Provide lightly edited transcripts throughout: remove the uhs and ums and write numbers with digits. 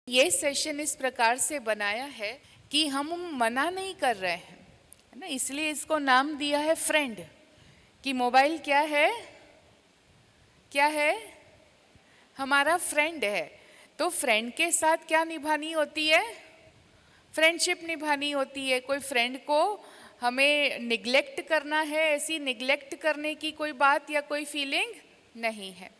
ये सेशन इस प्रकार से बनाया है कि हम मना नहीं कर रहे हैं, है ना, इसलिए इसको नाम दिया है फ्रेंड। कि मोबाइल क्या है, क्या है, हमारा फ्रेंड है। तो फ्रेंड के साथ क्या निभानी होती है, फ्रेंडशिप निभानी होती है। कोई फ्रेंड को हमें निग्लेक्ट करना है, ऐसी निग्लेक्ट करने की कोई बात या कोई फीलिंग नहीं है।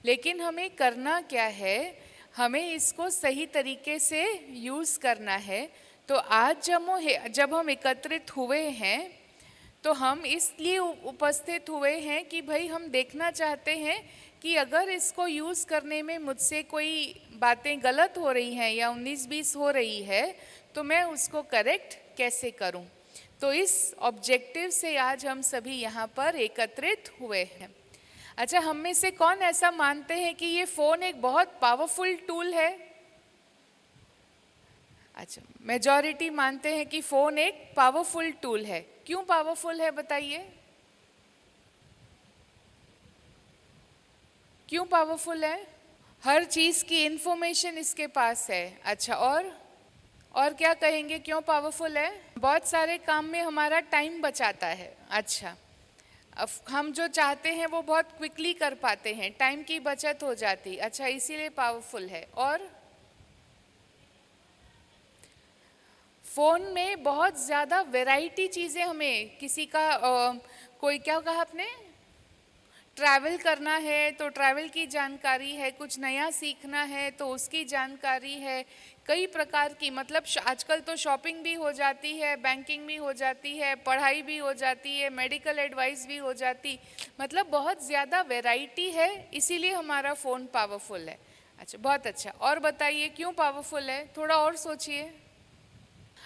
लेकिन हमें करना क्या है, हमें इसको सही तरीके से यूज़ करना है। तो आज जब हम एकत्रित हुए हैं तो हम इसलिए उपस्थित हुए हैं कि भाई हम देखना चाहते हैं कि अगर इसको यूज़ करने में मुझसे कोई बातें गलत हो रही हैं या 19-20 हो रही है तो मैं उसको करेक्ट कैसे करूं। तो इस ऑब्जेक्टिव से आज हम सभी यहाँ पर एकत्रित हुए हैं। अच्छा, हम में से कौन ऐसा मानते हैं कि ये फ़ोन एक बहुत पावरफुल टूल है? अच्छा, मेजॉरिटी मानते हैं कि फ़ोन एक पावरफुल टूल है। क्यों पावरफुल है बताइए, क्यों पावरफुल है? हर चीज़ की इंफॉर्मेशन इसके पास है। अच्छा, और क्या कहेंगे क्यों पावरफुल है? बहुत सारे काम में हमारा टाइम बचाता है। अच्छा, अब हम जो चाहते हैं वो बहुत क्विकली कर पाते हैं, टाइम की बचत हो जाती। अच्छा, इसीलिए पावरफुल है। और फ़ोन में बहुत ज़्यादा वैरायटी चीज़ें, हमें किसी का कोई क्या कहा आपने, ट्रैवल करना है तो ट्रैवल की जानकारी है, कुछ नया सीखना है तो उसकी जानकारी है, कई प्रकार की, मतलब आजकल तो शॉपिंग भी हो जाती है, बैंकिंग भी हो जाती है, पढ़ाई भी हो जाती है, मेडिकल एडवाइस भी हो जाती, मतलब बहुत ज़्यादा वैरायटी है, इसीलिए हमारा फ़ोन पावरफुल है। अच्छा, बहुत अच्छा। और बताइए क्यों पावरफुल है, थोड़ा और सोचिए।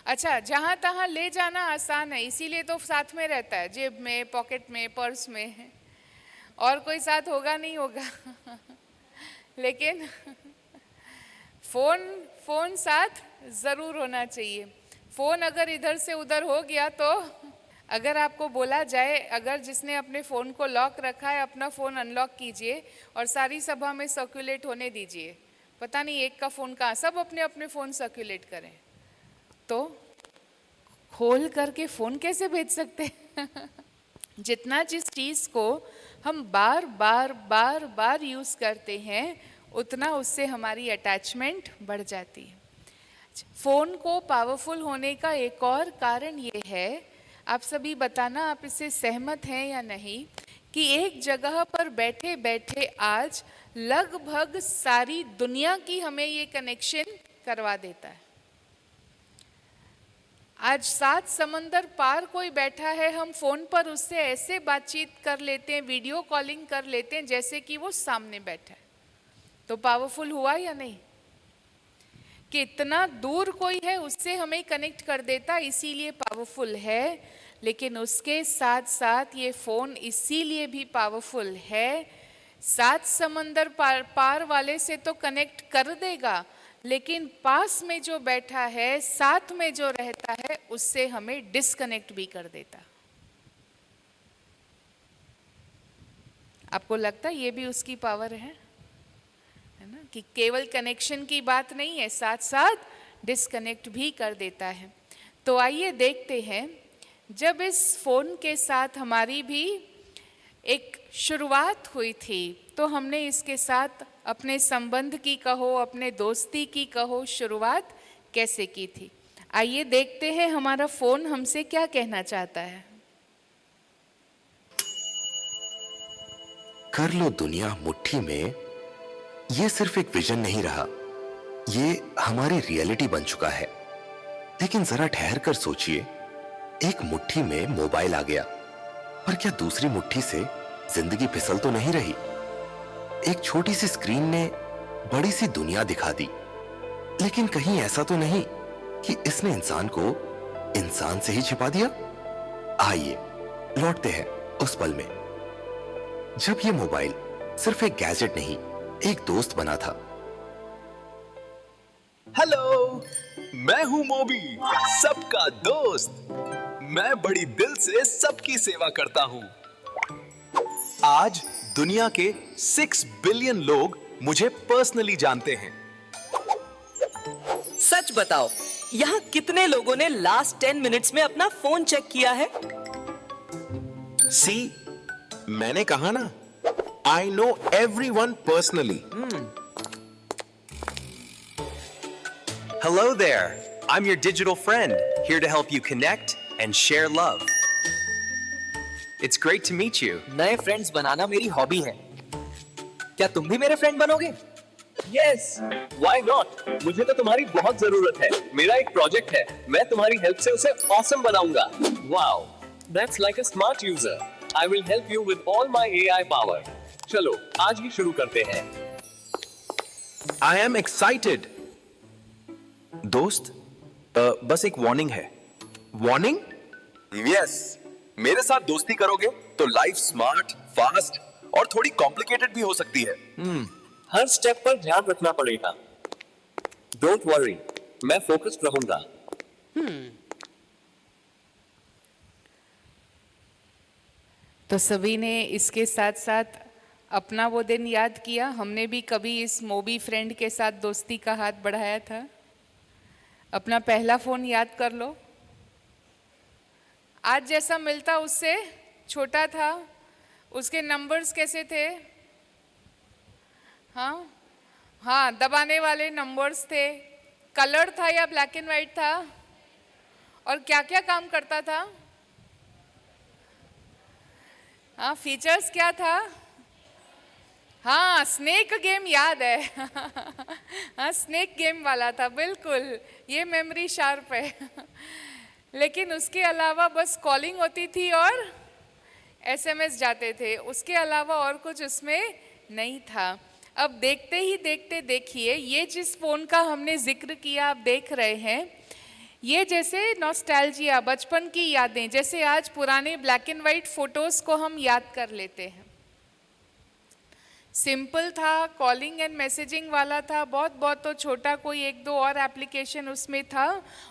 अच्छा, जहाँ तहाँ ले जाना आसान है, इसीलिए तो साथ में रहता है, जेब में, पॉकेट में, पर्स में। और कोई साथ होगा नहीं होगा लेकिन फ़ोन साथ ज़रूर होना चाहिए। फ़ोन अगर इधर से उधर हो गया तो अगर आपको बोला जाए, अगर जिसने अपने फ़ोन को लॉक रखा है अपना फ़ोन अनलॉक कीजिए और सारी सभा में सर्कुलेट होने दीजिए, पता नहीं एक का फ़ोन कहाँ, सब अपने अपने फ़ोन सर्कुलेट करें, तो खोल करके फ़ोन कैसे भेज सकते हैं जितना जिस चीज़ को हम बार बार बार बार यूज़ करते हैं उतना उससे हमारी अटैचमेंट बढ़ जाती है। फ़ोन को पावरफुल होने का एक और कारण ये है, आप सभी बताना आप इससे सहमत हैं या नहीं, कि एक जगह पर बैठे बैठे आज लगभग सारी दुनिया की हमें ये कनेक्शन करवा देता है। आज 7 समंदर पार कोई बैठा है, हम फ़ोन पर उससे ऐसे बातचीत कर लेते हैं, वीडियो कॉलिंग कर लेते हैं जैसे कि वो सामने बैठा है। तो पावरफुल हुआ या नहीं, कि इतना दूर कोई है उससे हमें कनेक्ट कर देता, इसीलिए पावरफुल है। लेकिन उसके साथ साथ ये फ़ोन इसीलिए भी पावरफुल है, 7 समंदर पार वाले से तो कनेक्ट कर देगा, लेकिन पास में जो बैठा है, साथ में जो रहता है, उससे हमें डिस्कनेक्ट भी कर देता। आपको लगता है ये भी उसकी पावर है ना, कि केवल कनेक्शन की बात नहीं है, साथ साथ डिस्कनेक्ट भी कर देता है। तो आइए देखते हैं, जब इस फ़ोन के साथ हमारी भी एक शुरुआत हुई थी तो हमने इसके साथ अपने संबंध की कहो, अपने दोस्ती की कहो, शुरुआत कैसे की थी। आइए देखते हैं हमारा फ़ोन हमसे क्या कहना चाहता है। कर लो दुनिया मुट्ठी में, ये सिर्फ एक विजन नहीं रहा, ये हमारी रियलिटी बन चुका है। लेकिन जरा ठहर कर सोचिए, एक मुट्ठी में मोबाइल आ गया, पर क्या दूसरी मुट्ठी से जिंदगी फिसल तो नहीं रही? एक छोटी सी स्क्रीन ने बड़ी सी दुनिया दिखा दी, लेकिन कहीं ऐसा तो नहीं कि इसने इंसान को इंसान से ही छिपा दिया? आइए लौटते हैं उस पल में जब ये मोबाइल सिर्फ एक गैजेट नहीं, एक दोस्त बना था। हेलो, मैं हूं मोबी, सबका दोस्त। मैं बड़ी दिल से सबकी सेवा करता हूं। आज दुनिया के 6 बिलियन लोग मुझे पर्सनली जानते हैं। सच बताओ, यहाँ कितने लोगों ने लास्ट 10 मिनट्स में अपना फोन चेक किया है? सी, मैंने कहा ना, I know everyone personally. Hello there. I'm your digital friend, here to help you connect and share love. It's great to meet you. नए फ्रेंड्स बनाना मेरी हॉबी है। क्या तुम भी मेरे फ्रेंड बनोगे? Yes, why not? मुझे तो तुम्हारी बहुत जरूरत है। मेरा एक प्रोजेक्ट है, मैं तुम्हारी हेल्प से उसे ऑसम बनाऊंगा। Wow, that's like a smart user. I will help you with all my AI power. चलो आज ही शुरू करते हैं। I am excited. दोस्त, बस एक वार्निंग है. वार्निंग? यस, मेरे साथ दोस्ती करोगे तो लाइफ स्मार्ट, फास्ट और थोड़ी कॉम्प्लिकेटेड भी हो सकती है। हर स्टेप पर ध्यान रखना पड़ेगा। डोंट वरी, मैं फोकस्ड रहूंगा। तो सभी ने इसके साथ साथ अपना वो दिन याद किया। हमने भी कभी इस मोबी फ्रेंड के साथ दोस्ती का हाथ बढ़ाया था। अपना पहला फोन याद कर लो। आज जैसा मिलता उससे छोटा था। उसके नंबर्स कैसे थे? हाँ, दबाने वाले नंबर्स थे। कलर था या ब्लैक एंड वाइट था? और क्या क्या काम करता था? फीचर्स क्या था? हाँ, स्नेक गेम याद है। हाँ, स्नेक गेम वाला था, बिल्कुल। ये मेमोरी शार्प है। लेकिन उसके अलावा बस कॉलिंग होती थी और एसएमएस जाते थे। उसके अलावा और कुछ उसमें नहीं था। अब देखते ही देखते देखिए, ये जिस फ़ोन का हमने जिक्र किया आप देख रहे हैं, ये जैसे नॉस्टैल्जिया, बचपन की यादें, जैसे आज पुराने ब्लैक एंड वाइट फ़ोटोज़ को हम याद कर लेते हैं। सिंपल था, कॉलिंग एंड मैसेजिंग वाला था। बहुत तो छोटा कोई एक दो और एप्लीकेशन उसमें था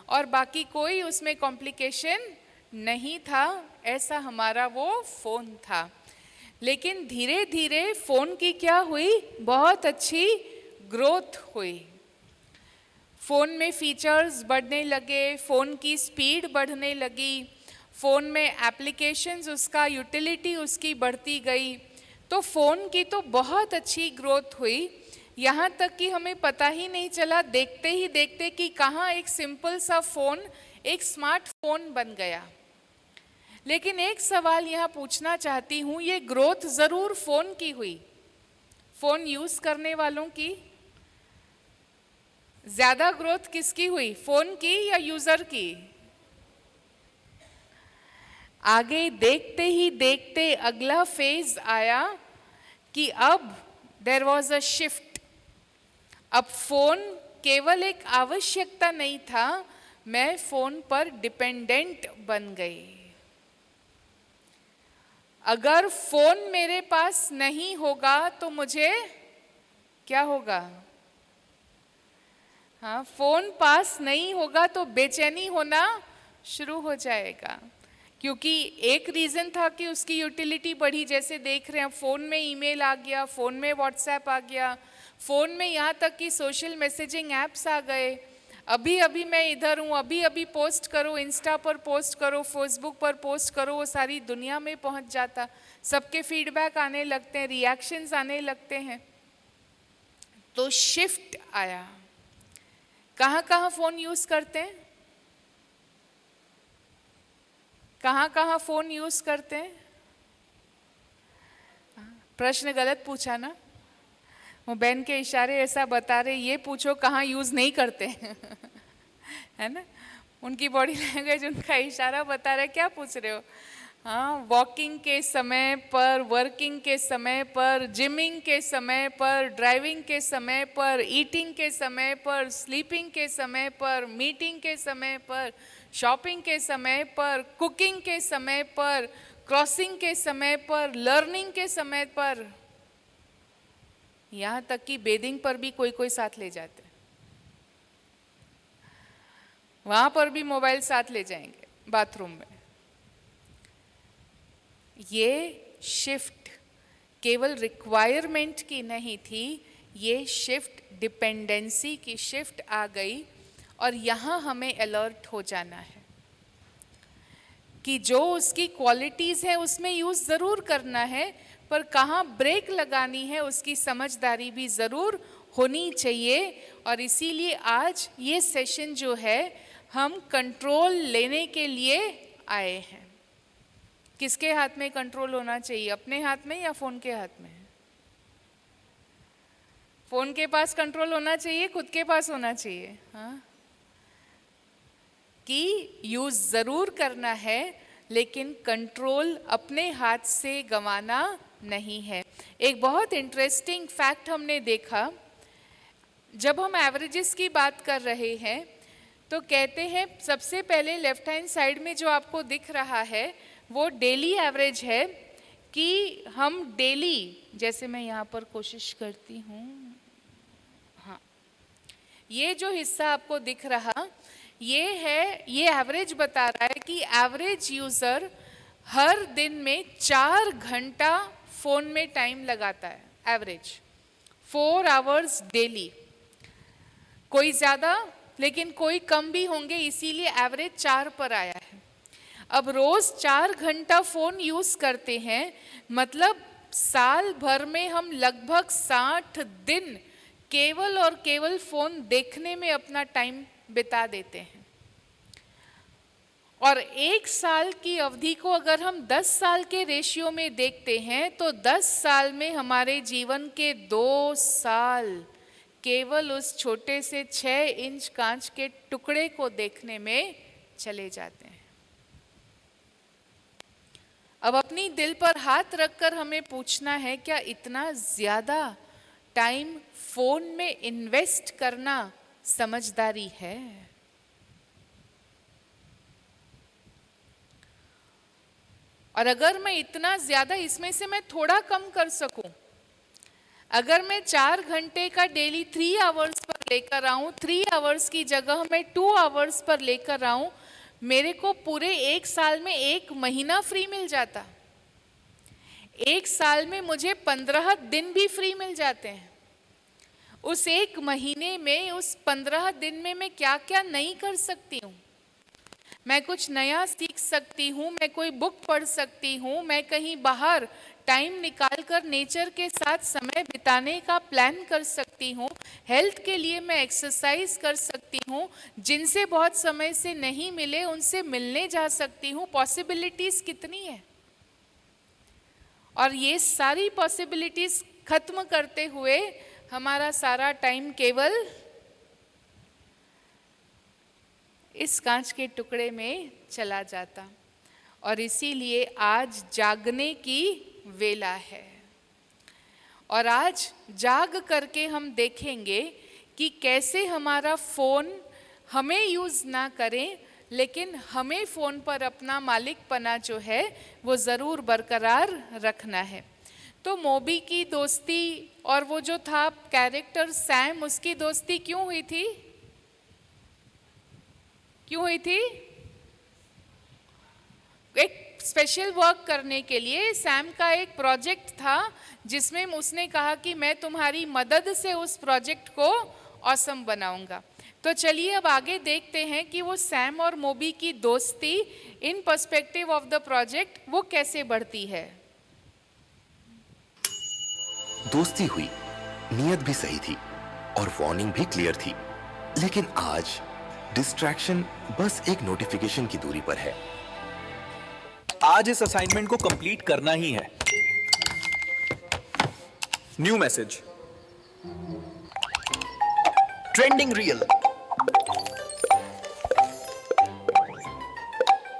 और बाकी कोई उसमें कॉम्प्लिकेशन नहीं था। ऐसा हमारा वो फ़ोन था। लेकिन धीरे धीरे फ़ोन की क्या हुई? बहुत अच्छी ग्रोथ हुई। फ़ोन में फीचर्स बढ़ने लगे, फ़ोन की स्पीड बढ़ने लगी, फ़ोन में एप्लीकेशंस, उसका यूटिलिटी उसकी बढ़ती गई। तो फ़ोन की तो बहुत अच्छी ग्रोथ हुई। यहाँ तक कि हमें पता ही नहीं चला देखते ही देखते कि कहाँ एक सिंपल सा फ़ोन एक स्मार्टफोन बन गया। लेकिन एक सवाल यहाँ पूछना चाहती हूँ, ये ग्रोथ ज़रूर फ़ोन की हुई, फ़ोन यूज़ करने वालों की। ज़्यादा ग्रोथ किसकी हुई, फ़ोन की या यूज़र की? आगे देखते ही देखते अगला फेज आया कि अब देयर वॉज अ शिफ्ट। अब फ़ोन केवल एक आवश्यकता नहीं था, मैं फ़ोन पर डिपेंडेंट बन गई। अगर फ़ोन मेरे पास नहीं होगा तो मुझे क्या होगा? हाँ, फ़ोन पास नहीं होगा तो बेचैनी होना शुरू हो जाएगा। क्योंकि एक रीज़न था कि उसकी यूटिलिटी बढ़ी, जैसे देख रहे हैं फ़ोन में ईमेल आ गया, फ़ोन में व्हाट्सएप आ गया, फ़ोन में यहाँ तक कि सोशल मैसेजिंग ऐप्स आ गए। अभी अभी मैं इधर हूँ, अभी अभी पोस्ट करो, इंस्टा पर पोस्ट करो, फेसबुक पर पोस्ट करो, वो सारी दुनिया में पहुँच जाता। सबके फीडबैक आने लगते हैं, रिएक्शंस आने लगते हैं। तो शिफ्ट आया। कहाँ कहाँ फ़ोन यूज़ करते हैं? कहाँ कहाँ फ़ोन यूज़ करते हैं? प्रश्न गलत पूछा ना? वो बहन के इशारे ऐसा बता रहे, ये पूछो कहाँ यूज़ नहीं करते। है ना? उनकी बॉडी लैंग्वेज, उनका इशारा बता रहे, क्या पूछ रहे हो? हाँ, वॉकिंग के समय पर, वर्किंग के समय पर, जिमिंग के समय पर, ड्राइविंग के समय पर, ईटिंग के समय पर, स्लीपिंग के समय पर, मीटिंग के समय पर, शॉपिंग के समय पर, कुकिंग के समय पर, क्रॉसिंग के समय पर, लर्निंग के समय पर, यहाँ तक कि बेदिंग पर भी कोई कोई साथ ले जाते, वहाँ पर भी मोबाइल साथ ले जाएंगे बाथरूम में। ये शिफ्ट केवल रिक्वायरमेंट की नहीं थी, ये शिफ्ट डिपेंडेंसी की शिफ्ट आ गई। और यहाँ हमें अलर्ट हो जाना है कि जो उसकी क्वालिटीज़ है उसमें यूज़ ज़रूर करना है, पर कहाँ ब्रेक लगानी है उसकी समझदारी भी ज़रूर होनी चाहिए। और इसीलिए आज ये सेशन जो है हम कंट्रोल लेने के लिए आए हैं। किसके हाथ में कंट्रोल होना चाहिए, अपने हाथ में या फ़ोन के हाथ में? फ़ोन के पास कंट्रोल होना चाहिए, खुद के पास होना चाहिए। हाँ, कि यूज़ ज़रूर करना है लेकिन कंट्रोल अपने हाथ से गंवाना नहीं है। एक बहुत इंटरेस्टिंग फैक्ट हमने देखा, जब हम एवरेजेस की बात कर रहे हैं तो कहते हैं सबसे पहले लेफ्ट हैंड साइड में जो आपको दिख रहा है वो डेली एवरेज है, कि हम डेली, जैसे मैं यहाँ पर कोशिश करती हूँ, हाँ, ये जो हिस्सा आपको दिख रहा ये है, ये एवरेज बता रहा है कि एवरेज यूज़र हर दिन में 4 घंटा फ़ोन में टाइम लगाता है। एवरेज 4 आवर्स डेली, कोई ज़्यादा लेकिन कोई कम भी होंगे, इसीलिए एवरेज 4 पर आया है। अब रोज़ 4 घंटा फ़ोन यूज़ करते हैं, मतलब साल भर में हम लगभग 60 दिन केवल और केवल फ़ोन देखने में अपना टाइम बिता देते हैं। और 1 साल की अवधि को अगर हम 10 साल के रेशियो में देखते हैं तो 10 साल में हमारे जीवन के 2 साल केवल उस छोटे से 6 इंच कांच के टुकड़े को देखने में चले जाते हैं। अब अपनी दिल पर हाथ रखकर हमें पूछना है, क्या इतना ज़्यादा टाइम फ़ोन में इन्वेस्ट करना समझदारी है? और अगर मैं इतना ज़्यादा, इसमें से मैं थोड़ा कम कर सकूं, अगर मैं 4 घंटे का डेली 3 आवर्स पर लेकर आऊं, 3 आवर्स की जगह मैं 2 आवर्स पर लेकर आऊं, मेरे को पूरे 1 साल में 1 महीना फ्री मिल जाता। 1 साल में मुझे 15 दिन भी फ्री मिल जाते हैं। उस 1 महीने में, उस 15 दिन में मैं क्या क्या नहीं कर सकती हूँ। मैं कुछ नया सीख सकती हूँ, मैं कोई बुक पढ़ सकती हूँ, मैं कहीं बाहर टाइम निकाल कर नेचर के साथ समय बिताने का प्लान कर सकती हूँ, हेल्थ के लिए मैं एक्सरसाइज कर सकती हूँ, जिनसे बहुत समय से नहीं मिले उनसे मिलने जा सकती हूँ। पॉसिबिलिटीज़ कितनी है, और ये सारी पॉसिबिलिटीज़ खत्म करते हुए हमारा सारा टाइम केवल इस कांच के टुकड़े में चला जाता। और इसीलिए आज जागने की वेला है, और आज जाग करके हम देखेंगे कि कैसे हमारा फ़ोन हमें यूज़ ना करें, लेकिन हमें फ़ोन पर अपना मालिकपना जो है वो ज़रूर बरकरार रखना है। तो मोबी की दोस्ती और वो जो था कैरेक्टर सैम, उसकी दोस्ती क्यों हुई थी? क्यों हुई थी? एक स्पेशल वर्क करने के लिए। सैम का एक प्रोजेक्ट था जिसमें उसने कहा कि मैं तुम्हारी मदद से उस प्रोजेक्ट को ऑसम बनाऊंगा। तो चलिए अब आगे देखते हैं कि वो सैम और मोबी की दोस्ती in perspective of the project वो कैसे बढ़ती है। दोस्ती हुई, नियत भी सही थी और वार्निंग भी क्लियर थी, लेकिन आज डिस्ट्रैक्शन बस एक नोटिफिकेशन की दूरी पर है। आज इस असाइनमेंट को कंप्लीट करना ही है। New message, trending reel.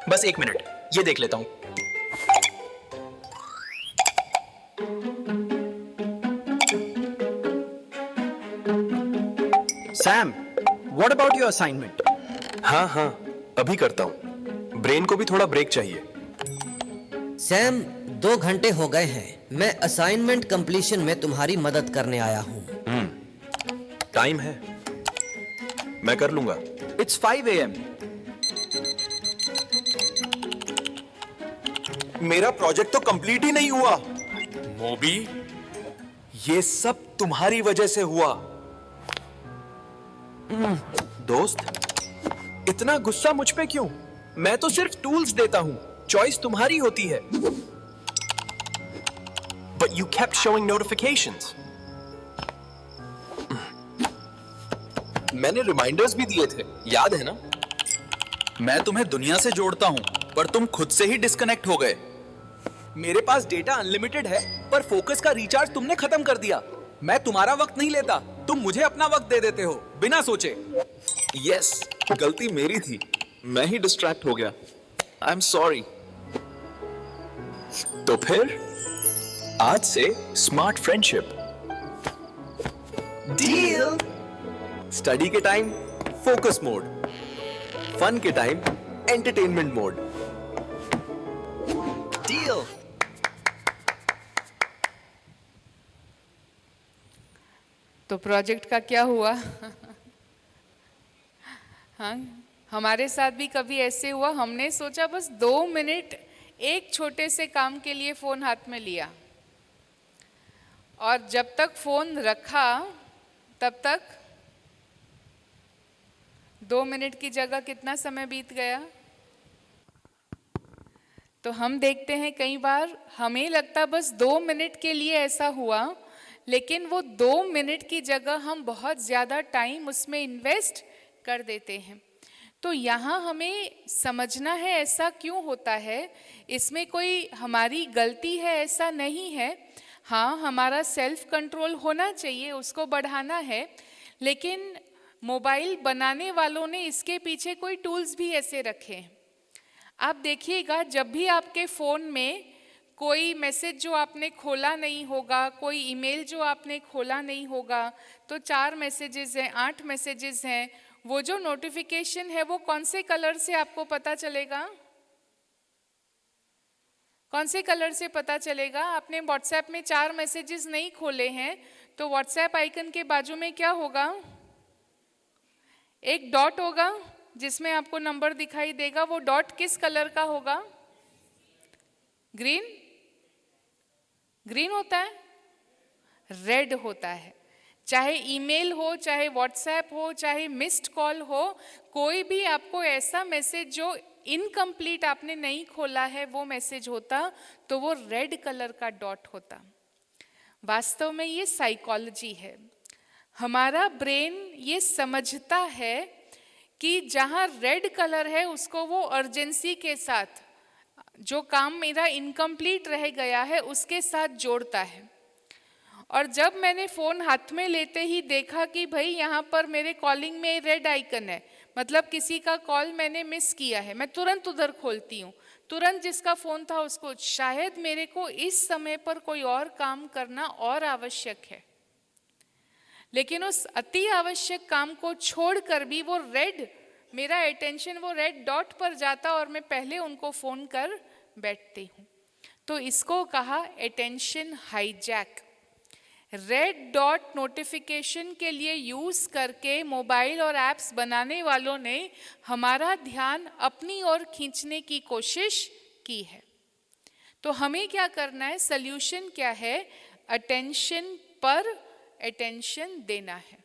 बस 1 मिनट, ये देख लेता हूं। Sam, what about your assignment? हाँ, अभी करता हूँ। ब्रेन को भी थोड़ा ब्रेक चाहिए। सैम, 2 घंटे हो गए हैं। मैं असाइनमेंट कंप्लीशन में तुम्हारी मदद करने आया हूँ। टाइम है, मैं कर लूंगा। It's 5 AM। मेरा प्रोजेक्ट तो कंप्लीट ही नहीं हुआ। मोबी, ये सब तुम्हारी वजह से हुआ। दोस्त, इतना गुस्सा मुझ पे क्यों? मैं तो सिर्फ टूल्स देता हूँ, चॉइस तुम्हारी होती है। But you kept showing notifications. मैंने रिमाइंडर्स भी दिए थे, याद है ना? मैं तुम्हें दुनिया से जोड़ता हूँ, पर तुम खुद से ही डिस्कनेक्ट हो गए। मेरे पास डेटा अनलिमिटेड है, पर फोकस का रिचार्ज तुमने खत्म कर दिया। मैं तुम्हारा वक्त नहीं लेता, तुम मुझे अपना वक्त दे देते हो बिना सोचे। यस, गलती मेरी थी, मैं ही डिस्ट्रैक्ट हो गया। I am sorry. तो फिर आज से स्मार्ट फ्रेंडशिप डील। स्टडी के टाइम फोकस मोड, फन के टाइम एंटरटेनमेंट मोड। डील। तो प्रोजेक्ट का क्या हुआ? हाँ, हमारे साथ भी कभी ऐसे हुआ, हमने सोचा बस 2 मिनट एक छोटे से काम के लिए फ़ोन हाथ में लिया, और जब तक फ़ोन रखा तब तक 2 मिनट की जगह कितना समय बीत गया। तो हम देखते हैं कई बार हमें लगता बस 2 मिनट के लिए ऐसा हुआ, लेकिन वो 2 मिनट की जगह हम बहुत ज़्यादा टाइम उसमें इन्वेस्ट कर देते हैं। तो यहाँ हमें समझना है ऐसा क्यों होता है। इसमें कोई हमारी गलती है ऐसा नहीं है। हाँ, हमारा सेल्फ कंट्रोल होना चाहिए, उसको बढ़ाना है, लेकिन मोबाइल बनाने वालों ने इसके पीछे कोई टूल्स भी ऐसे रखे हैं। आप देखिएगा, जब भी आपके फ़ोन में कोई मैसेज जो आपने खोला नहीं होगा, कोई ईमेल जो आपने खोला नहीं होगा, तो 4 मैसेजेस हैं, 8 मैसेजेस हैं, वो जो नोटिफिकेशन है वो कौन से कलर से आपको पता चलेगा? कौन से कलर से पता चलेगा? आपने व्हाट्सएप में 4 मैसेजेस नहीं खोले हैं, तो व्हाट्सएप आइकन के बाजू में क्या होगा? एक डॉट होगा जिसमें आपको नंबर दिखाई देगा। वो डॉट किस कलर का होगा? ग्रीन? ग्रीन होता है? रेड होता है। चाहे ईमेल हो, चाहे व्हाट्सएप हो, चाहे मिस्ड कॉल हो, कोई भी आपको ऐसा मैसेज जो इनकम्प्लीट आपने नहीं खोला है वो मैसेज होता, तो वो रेड कलर का डॉट होता। वास्तव में ये साइकोलॉजी है। हमारा ब्रेन ये समझता है कि जहाँ रेड कलर है उसको वो अर्जेंसी के साथ, जो काम मेरा इनकम्प्लीट रह गया है उसके साथ जोड़ता है। और जब मैंने फ़ोन हाथ में लेते ही देखा कि भाई यहाँ पर मेरे कॉलिंग में रेड आइकन है, मतलब किसी का कॉल मैंने मिस किया है, मैं तुरंत उधर खोलती हूँ, तुरंत जिसका फ़ोन था उसको, शायद मेरे को इस समय पर कोई और काम करना और आवश्यक है। लेकिन उस अति आवश्यक काम को छोड़कर भी वो रेड, मेरा अटेंशन वो रेड डॉट पर जाता और मैं पहले उनको फ़ोन कर बैठती हूँ। तो इसको कहा attention hijack. Red dot notification के लिए यूज़ करके मोबाइल और ऐप्स बनाने वालों ने हमारा ध्यान अपनी ओर खींचने की कोशिश की है। तो हमें क्या करना है? सल्यूशन क्या है? अटेंशन पर अटेंशन देना है।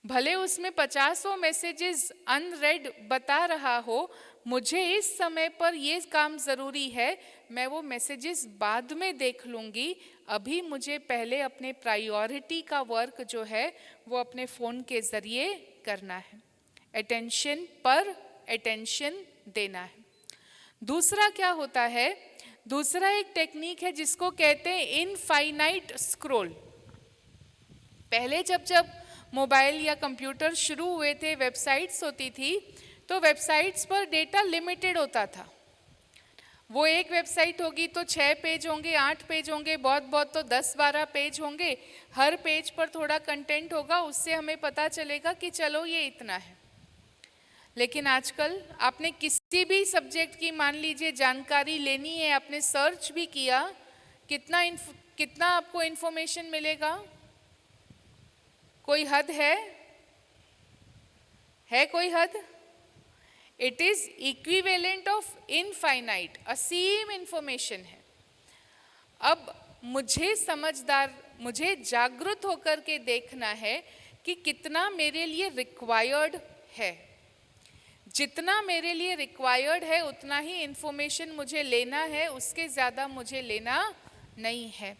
भले उसमें 50 मैसेजेस अनरेड बता रहा हो, मुझे इस समय पर ये काम ज़रूरी है, मैं वो मैसेजेस बाद में देख लूँगी, अभी मुझे पहले अपने प्रायोरिटी का वर्क जो है वो अपने फ़ोन के ज़रिए करना है। अटेंशन पर अटेंशन देना है। दूसरा क्या होता है? दूसरा एक टेक्निक है जिसको कहते हैं इनफाइनाइट स्क्रॉल। पहले जब मोबाइल या कंप्यूटर शुरू हुए थे, वेबसाइट्स होती थी, तो वेबसाइट्स पर डेटा लिमिटेड होता था। वो एक वेबसाइट होगी तो 6 पेज होंगे, 8 पेज होंगे, बहुत तो 10-12 पेज होंगे। हर पेज पर थोड़ा कंटेंट होगा, उससे हमें पता चलेगा कि चलो ये इतना है। लेकिन आजकल आपने किसी भी सब्जेक्ट की, मान लीजिए, जानकारी लेनी है, आपने सर्च भी किया, कितना आपको इन्फॉर्मेशन मिलेगा? कोई हद है कोई हद? It is equivalent of infinite, असीम इंफॉर्मेशन है। अब मुझे जागरूक होकर के देखना है कि कितना मेरे लिए रिक्वायर्ड है। जितना मेरे लिए रिक्वायर्ड है उतना ही इंफॉर्मेशन मुझे लेना है, उसके ज़्यादा मुझे लेना नहीं है।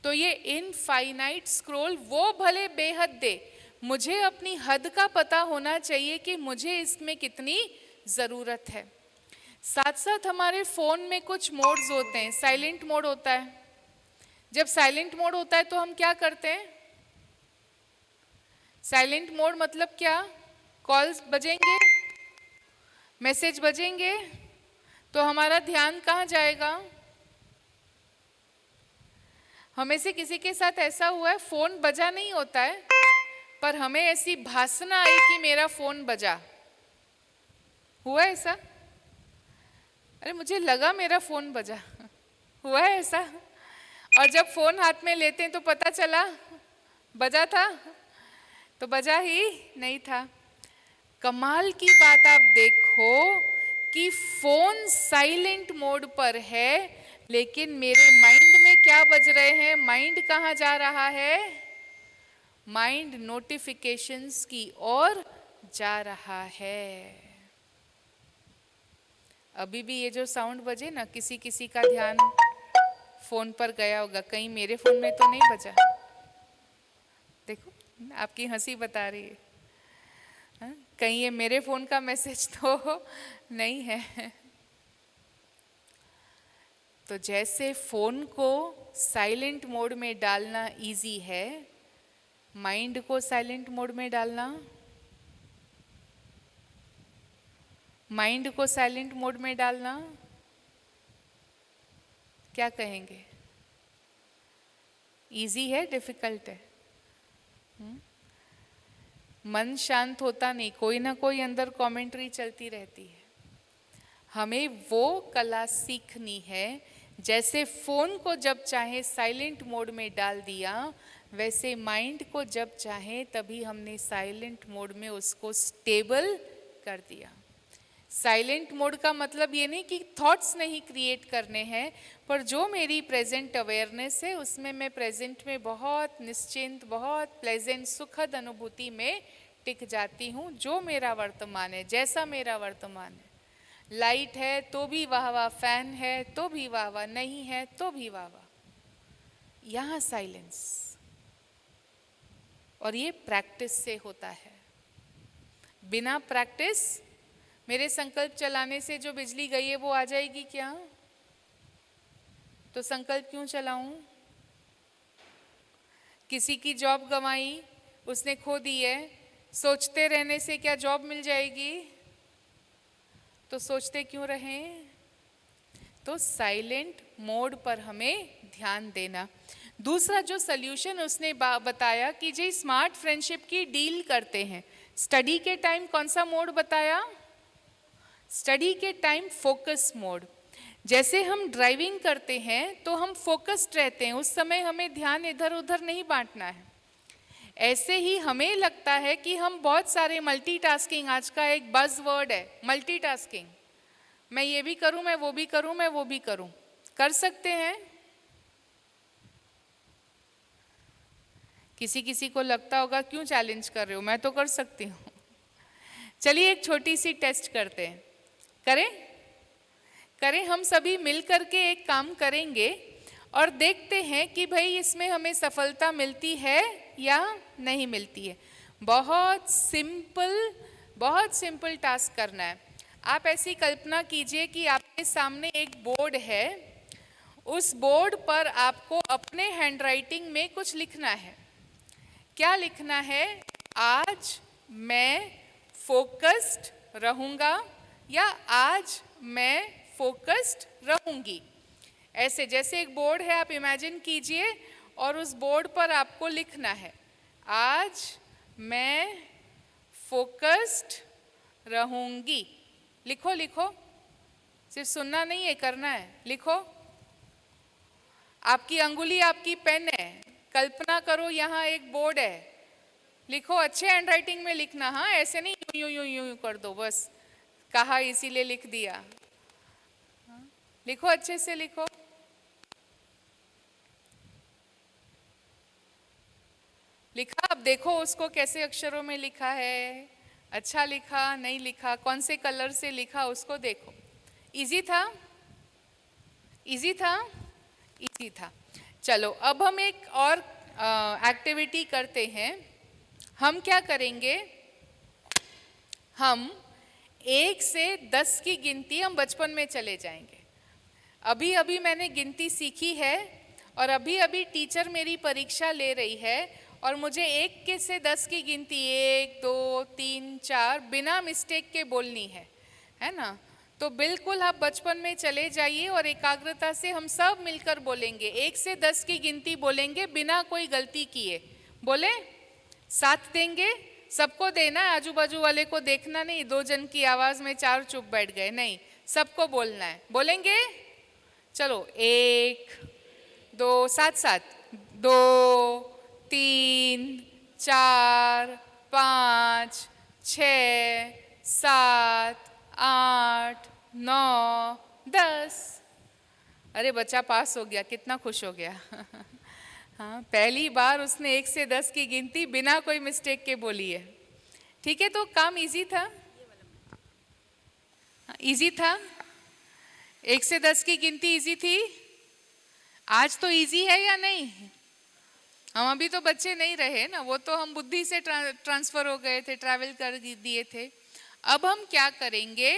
तो ये इनफाइनाइट स्क्रॉल वो भले बेहद दे, मुझे अपनी हद का पता होना चाहिए कि मुझे इसमें कितनी ज़रूरत है। साथ साथ हमारे फ़ोन में कुछ मोड्स होते हैं। साइलेंट मोड होता है। जब साइलेंट मोड होता है तो हम क्या करते हैं? साइलेंट मोड मतलब क्या? कॉल्स बजेंगे, मैसेज बजेंगे, तो हमारा ध्यान कहाँ जाएगा? हमें से किसी के साथ ऐसा हुआ है, फ़ोन बजा नहीं होता है पर हमें ऐसी भासना आई कि मेरा फ़ोन बजा? हुआ है ऐसा? अरे मुझे लगा मेरा फ़ोन बजा। हुआ है ऐसा? और जब फ़ोन हाथ में लेते हैं तो पता चला बजा था, तो बजा ही नहीं था। कमाल की बात आप देखो कि फ़ोन साइलेंट मोड पर है, लेकिन मेरे माइंड में क्या बज रहे हैं? माइंड कहाँ जा रहा है? माइंड नोटिफिकेशंस की ओर जा रहा है। अभी भी ये जो साउंड बजे ना, किसी किसी का ध्यान फोन पर गया होगा, कहीं मेरे फोन में तो नहीं बजा। देखो आपकी हंसी बता रही है, हाँ? कहीं ये मेरे फोन का मैसेज तो नहीं है। तो जैसे फोन को साइलेंट मोड में डालना इजी है, माइंड को साइलेंट मोड में डालना, माइंड को साइलेंट मोड में डालना क्या कहेंगे? इजी है, डिफिकल्ट है? मन शांत होता नहीं, कोई ना कोई अंदर कमेंट्री चलती रहती है। हमें वो कला सीखनी है, जैसे फोन को जब चाहे साइलेंट मोड में डाल दिया, वैसे माइंड को जब चाहे तभी हमने साइलेंट मोड में उसको स्टेबल कर दिया। साइलेंट मोड का मतलब ये नहीं कि थॉट्स नहीं क्रिएट करने हैं, पर जो मेरी प्रेजेंट अवेयरनेस है उसमें मैं प्रेजेंट में बहुत निश्चिंत, बहुत प्लेजेंट, सुखद अनुभूति में टिक जाती हूँ। जो मेरा वर्तमान है, जैसा मेरा वर्तमान है, लाइट है तो भी वाह वाह, फैन है तो भी वाह वाह, नहीं है तो भी वाह वाह, यहाँ साइलेंस। और ये प्रैक्टिस से होता है। बिना प्रैक्टिस, मेरे संकल्प चलाने से जो बिजली गई है वो आ जाएगी क्या? तो संकल्प क्यों चलाऊं? किसी की जॉब गंवाई, उसने खो दी है, सोचते रहने से क्या जॉब मिल जाएगी? तो सोचते क्यों रहें? तो साइलेंट मोड पर हमें ध्यान देना। दूसरा जो सल्यूशन उसने बताया कि जी स्मार्ट फ्रेंडशिप की डील करते हैं। स्टडी के टाइम कौन सा मोड बताया? स्टडी के टाइम फोकस मोड। जैसे हम ड्राइविंग करते हैं तो हम फोकस्ड रहते हैं, उस समय हमें ध्यान इधर उधर नहीं बांटना है। ऐसे ही हमें लगता है कि हम बहुत सारे मल्टीटास्किंग, आज का एक बज़ वर्ड है मल्टीटास्किंग, मैं ये भी करूं, मैं वो भी करूं, मैं वो भी करूं। कर सकते हैं? किसी किसी को लगता होगा क्यों चैलेंज कर रहे हो, मैं तो कर सकती हूँ। चलिए एक छोटी सी टेस्ट करते हैं। करें हम सभी मिल करके एक काम करेंगे और देखते हैं कि भाई इसमें हमें सफलता मिलती है या नहीं मिलती है। बहुत सिंपल टास्क करना है। आप ऐसी कल्पना कीजिए कि आपके सामने एक बोर्ड है, उस बोर्ड पर आपको अपने हैंडराइटिंग में कुछ लिखना है। क्या लिखना है? आज मैं फोकस्ड रहूँगा या आज मैं फोकस्ड रहूँगी। ऐसे जैसे एक बोर्ड है, आप इमेजिन कीजिए, और उस बोर्ड पर आपको लिखना है आज मैं फोकस्ड रहूँगी। लिखो लिखो, सिर्फ सुनना नहीं है, करना है। लिखो, आपकी अंगुली आपकी पेन है, कल्पना करो यहाँ एक बोर्ड है, लिखो। अच्छे हैंडराइटिंग में लिखना, हाँ, ऐसे नहीं यूं यूं यूं यूं कर दो, बस कहा इसीलिए लिख दिया। लिखो, अच्छे से लिखो। लिखा? अब देखो उसको कैसे अक्षरों में लिखा है। अच्छा लिखा नहीं लिखा, कौन से कलर से लिखा उसको देखो। इजी था, इजी था, इजी था। चलो अब हम एक और एक्टिविटी करते हैं। हम क्या करेंगे, हम 1 से 10 की गिनती हम बचपन में चले जाएंगे। अभी अभी मैंने गिनती सीखी है और अभी अभी टीचर मेरी परीक्षा ले रही है और मुझे 1 के से 10 की गिनती 1 2 3 4 बिना मिस्टेक के बोलनी है ना। तो बिल्कुल आप बचपन में चले जाइए और एकाग्रता से हम सब मिलकर बोलेंगे। 1 से 10 की गिनती बोलेंगे बिना कोई गलती किए। बोले, साथ देंगे, सबको देना है, आजू बाजू वाले को देखना नहीं, 2 जन की आवाज में 4 चुप बैठ गए, नहीं, सबको बोलना है। बोलेंगे, चलो 1 2 साथ साथ 2 3 4 5 6 7 8 9 10। अरे बच्चा पास हो गया, कितना खुश हो गया। हाँ, पहली बार उसने 1 से 10 की गिनती बिना कोई मिस्टेक के बोली है। ठीक है, तो काम इजी था, इजी था। 1 से 10 की गिनती इजी थी। आज तो इजी है या नहीं? हम अभी तो बच्चे नहीं रहे ना, वो तो हम बुद्धि से ट्रांसफर हो गए थे, ट्रैवल कर दिए थे। अब हम क्या करेंगे,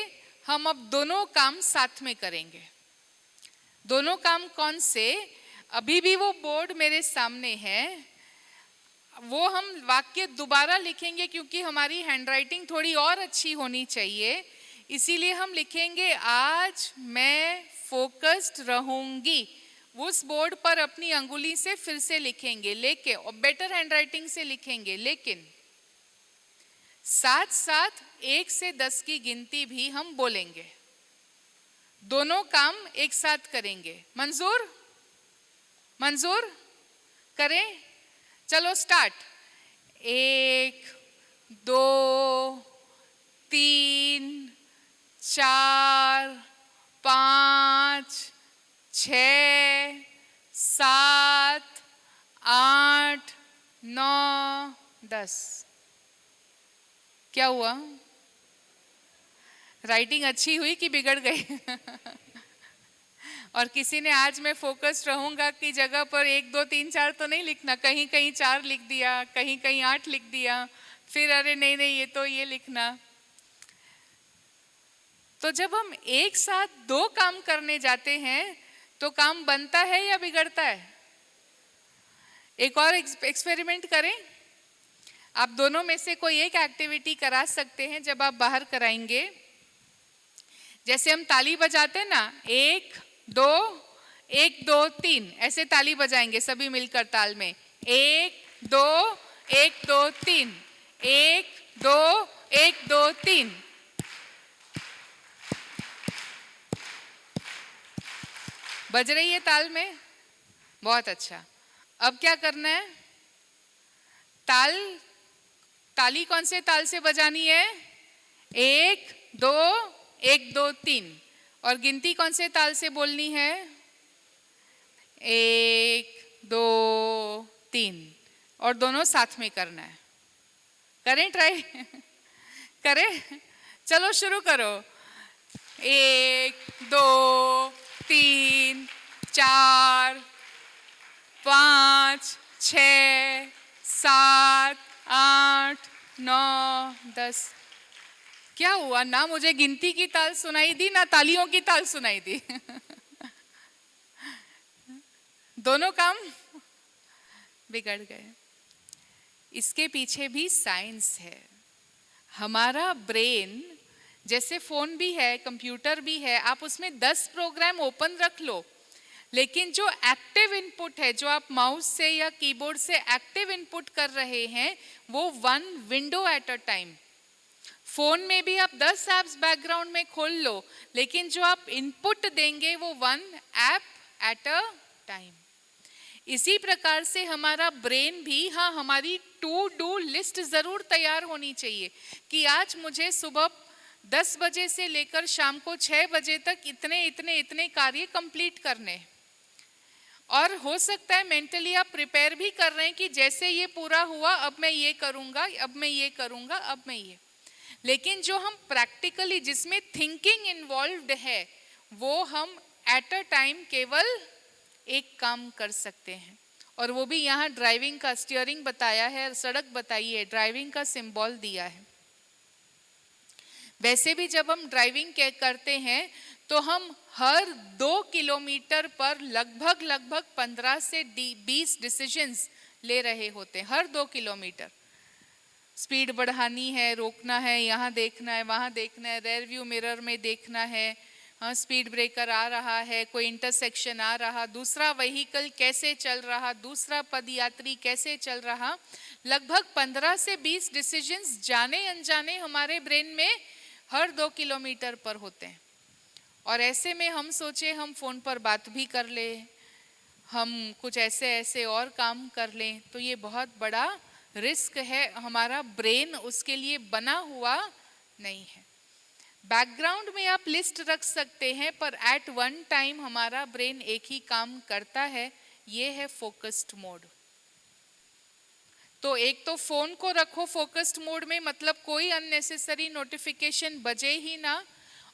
हम अब दोनों काम साथ में करेंगे। दोनों काम कौन से? अभी भी वो बोर्ड मेरे सामने है, वो हम वाक्य दोबारा लिखेंगे क्योंकि हमारी हैंडराइटिंग थोड़ी और अच्छी होनी चाहिए। इसीलिए हम लिखेंगे, आज मैं फोकस्ड रहूंगी। उस बोर्ड पर अपनी अंगुली से फिर से लिखेंगे, लेके और बेटर हैंडराइटिंग से लिखेंगे, लेकिन साथ साथ 1 से 10 की गिनती भी हम बोलेंगे। दोनों काम एक साथ करेंगे। मंजूर? मंजूर? करें? चलो स्टार्ट। 1 2 3 4 5 6 7 8 9 10। क्या हुआ? राइटिंग अच्छी हुई कि बिगड़ गई? और किसी ने आज मैं फोकस रहूंगा की जगह पर 1 2 3 4 तो नहीं लिखना, कहीं कहीं 4 लिख दिया, कहीं कहीं 8 लिख दिया, फिर अरे नहीं नहीं ये तो ये लिखना। तो जब हम एक साथ 2 काम करने जाते हैं तो काम बनता है या बिगड़ता है? एक और एक्सपेरिमेंट करें। आप दोनों में से कोई एक एक्टिविटी करा सकते हैं जब आप बाहर कराएंगे। जैसे हम ताली बजाते हैं ना, 1 2 1 2 3 ऐसे ताली बजाएंगे सभी मिलकर ताल में। 1 2 1 2 3 1 2 1 2 3। बज रही है ताल में? बहुत अच्छा। अब क्या करना है? ताली कौन से ताल से बजानी है? 1 2 1 2 3। और गिनती कौन से ताल से बोलनी है? 1 2 3। और दोनों साथ में करना है। करें ट्राई? करें? चलो शुरू करो। 1 2 3 4 5 6 7 8 9 10। क्या हुआ? ना मुझे गिनती की ताल सुनाई दी ना तालियों की ताल सुनाई दी। दोनों काम बिगड़ गए। इसके पीछे भी साइंस है। हमारा ब्रेन जैसे फोन भी है, कंप्यूटर भी है, आप उसमें 10 प्रोग्राम ओपन रख लो, लेकिन जो एक्टिव इनपुट है, जो आप माउस से या कीबोर्ड से एक्टिव इनपुट कर रहे हैं, वो 1 window at a time. Phone में भी आप 10 ऐप्स बैकग्राउंड में खोल लो, लेकिन जो आप इनपुट देंगे वो 1 ऐप एट अ टाइम। इसी प्रकार से हमारा ब्रेन भी, हाँ, हमारी टू डू लिस्ट जरूर तैयार होनी चाहिए कि आज मुझे सुबह 10 बजे से लेकर शाम को 6 बजे तक इतने इतने इतने कार्य कंप्लीट करने। और हो सकता है मेंटली आप प्रिपेयर भी कर रहे हैं कि जैसे ये पूरा हुआ अब मैं ये करूंगा, अब मैं ये करूंगा, अब मैं ये। लेकिन जो हम प्रैक्टिकली जिसमें थिंकिंग इन्वॉल्व्ड है वो हम एट अ टाइम केवल एक काम कर सकते हैं। और वो भी यहाँ ड्राइविंग का स्टीयरिंग बताया है, सड़क बताई है, ड्राइविंग का सिंबल दिया है। वैसे भी जब हम ड्राइविंग करते हैं तो हम हर 2 किलोमीटर पर लगभग 15 से 20 डिसीजंस ले रहे होते हैं। हर 2 किलोमीटर स्पीड बढ़ानी है, रोकना है, यहाँ देखना है, वहाँ देखना है, रेयर व्यू मिरर में देखना है, हाँ स्पीड ब्रेकर आ रहा है, कोई इंटरसेक्शन आ रहा, दूसरा व्हीकल कैसे चल रहा, दूसरा पदयात्री कैसे चल रहा। लगभग 15 से 20 डिसीजंस जाने अनजाने हमारे ब्रेन में हर 2 किलोमीटर पर होते हैं। और ऐसे में हम सोचे हम फ़ोन पर बात भी कर ले, हम कुछ ऐसे और काम कर लें, तो ये बहुत बड़ा रिस्क है। हमारा ब्रेन उसके लिए बना हुआ नहीं है। बैकग्राउंड में आप लिस्ट रख सकते हैं पर एट वन टाइम हमारा ब्रेन एक ही काम करता है, ये है फोकस्ड मोड। तो एक तो फोन को रखो फोकस्ड मोड में, मतलब कोई अननेसेसरी नोटिफिकेशन बजे ही ना।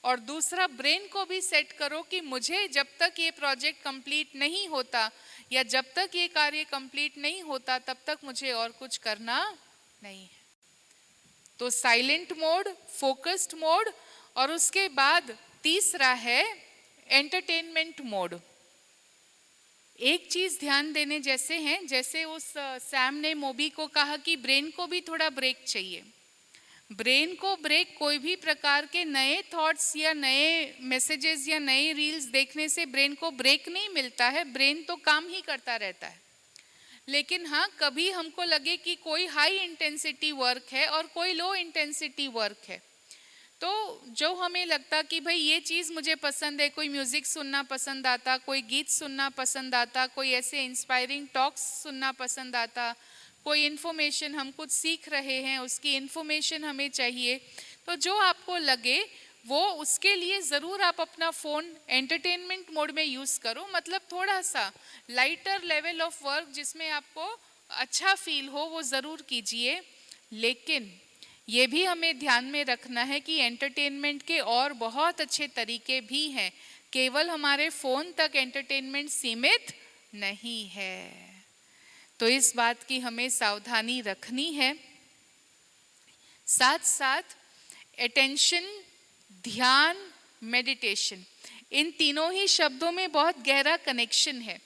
और दूसरा ब्रेन को भी सेट करो कि मुझे जब तक ये प्रोजेक्ट कंप्लीट नहीं होता या जब तक ये कार्य कंप्लीट नहीं होता तब तक मुझे और कुछ करना नहीं है। तो साइलेंट मोड, फोकस्ड मोड, और उसके बाद तीसरा है एंटरटेनमेंट मोड। एक चीज ध्यान देने जैसे हैं, जैसे उस सैम ने मोबी को कहा कि ब्रेन को भी थोड़ा ब्रेक चाहिए। ब्रेन को ब्रेक कोई भी प्रकार के नए थॉट्स या नए मैसेजेस या नए रील्स देखने से ब्रेन को ब्रेक नहीं मिलता है, ब्रेन तो काम ही करता रहता है। लेकिन हाँ, कभी हमको लगे कि कोई हाई इंटेंसिटी वर्क है और कोई लो इंटेंसिटी वर्क है, तो जो हमें लगता कि भाई ये चीज़ मुझे पसंद है, कोई म्यूज़िक सुनना पसंद आता, कोई गीत सुनना पसंद आता, कोई ऐसे इंस्पायरिंग टॉक्स सुनना पसंद आता, कोई इन्फॉर्मेशन हम कुछ सीख रहे हैं उसकी इन्फॉर्मेशन हमें चाहिए, तो जो आपको लगे वो उसके लिए ज़रूर आप अपना फ़ोन एंटरटेनमेंट मोड में यूज़ करो। मतलब थोड़ा सा लाइटर लेवल ऑफ वर्क जिसमें आपको अच्छा फील हो वो ज़रूर कीजिए। लेकिन ये भी हमें ध्यान में रखना है कि एंटरटेनमेंट के और बहुत अच्छे तरीके भी हैं, केवल हमारे फ़ोन तक एंटरटेनमेंट सीमित नहीं है। तो इस बात की हमें सावधानी रखनी है। साथ साथ अटेंशन, ध्यान, मेडिटेशन, इन तीनों ही शब्दों में बहुत गहरा कनेक्शन है।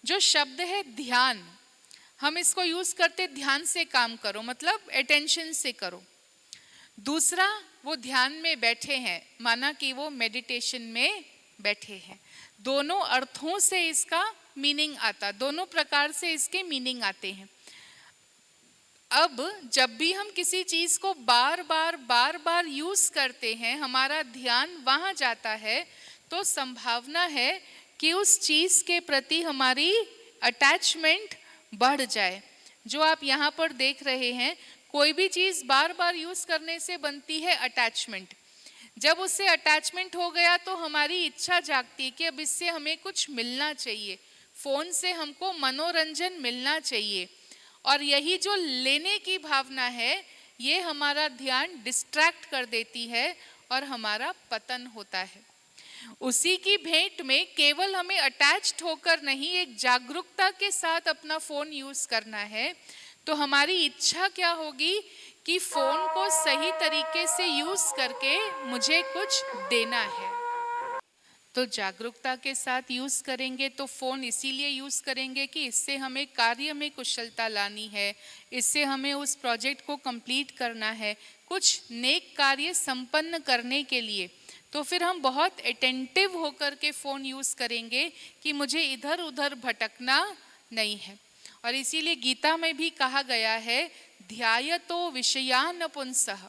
जो शब्द है ध्यान, हम इसको यूज़ करते ध्यान से काम करो, मतलब अटेंशन से करो। दूसरा, वो ध्यान में बैठे हैं, माना कि वो मेडिटेशन में बैठे हैं। दोनों अर्थों से इसका मीनिंग आता, दोनों प्रकार से इसके मीनिंग आते हैं। अब जब भी हम किसी चीज़ को बार बार यूज़ करते हैं, हमारा ध्यान वहाँ जाता है, तो संभावना है कि उस चीज़ के प्रति हमारी अटैचमेंट बढ़ जाए। जो आप यहाँ पर देख रहे हैं, कोई भी चीज़ बार बार यूज़ करने से बनती है अटैचमेंट। जब उससे अटैचमेंट हो गया तो हमारी इच्छा जागती है कि अब इससे हमें कुछ मिलना चाहिए, फ़ोन से हमको मनोरंजन मिलना चाहिए। और यही जो लेने की भावना है, ये हमारा ध्यान डिस्ट्रैक्ट कर देती है और हमारा पतन होता है। उसी की भेंट में केवल हमें अटैच्ड होकर नहीं, एक जागरूकता के साथ अपना फ़ोन यूज़ करना है। तो हमारी इच्छा क्या होगी कि फ़ोन को सही तरीके से यूज़ करके मुझे कुछ देना है। तो जागरूकता के साथ यूज़ करेंगे तो फ़ोन इसीलिए यूज़ करेंगे कि इससे हमें कार्य में कुशलता लानी है, इससे हमें उस प्रोजेक्ट को कंप्लीट करना है, कुछ नेक कार्य संपन्न करने के लिए। तो फिर हम बहुत अटेंटिव होकर के फ़ोन यूज़ करेंगे कि मुझे इधर उधर भटकना नहीं है। और इसीलिए गीता में भी कहा गया है, ध्यायतो विषयान पुंसः,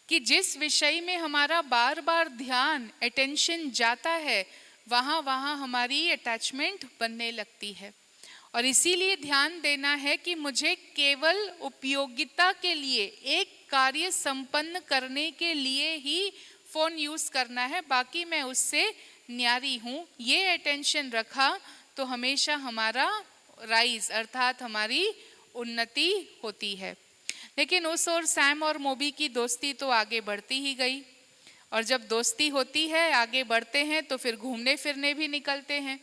कि जिस विषय में हमारा बार बार ध्यान, अटेंशन जाता है, वहाँ हमारी अटैचमेंट बनने लगती है। और इसीलिए ध्यान देना है कि मुझे केवल उपयोगिता के लिए, एक कार्य संपन्न करने के लिए ही फ़ोन यूज़ करना है, बाकी मैं उससे न्यारी हूँ। ये अटेंशन रखा तो हमेशा हमारा राइज अर्थात हमारी उन्नति होती है। लेकिन उस ओर सैम और मोबी की दोस्ती तो आगे बढ़ती ही गई, और जब दोस्ती होती है, आगे बढ़ते हैं तो फिर घूमने फिरने भी निकलते हैं।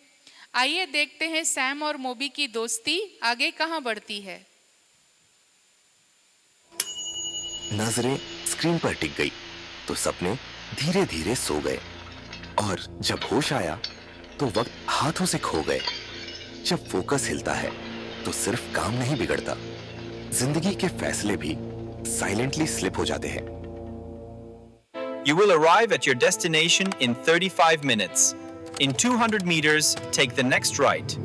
आइए देखते हैं सैम और मोबी की दोस्ती आगे कहाँ बढ़ती है। नजरें स्क्रीन पर टिक गई तो सपने धीरे धीरे सो गए, और जब होश आया तो वक्त हाथों से खो गए। जब फोकस हिलता है तो सिर्फ काम नहीं बिगड़ता, जिंदगी के फैसले भी साइलेंटली स्लिप हो जाते हैं। You will arrive at your destination in 35 minutes. In 200 meters, take the next right.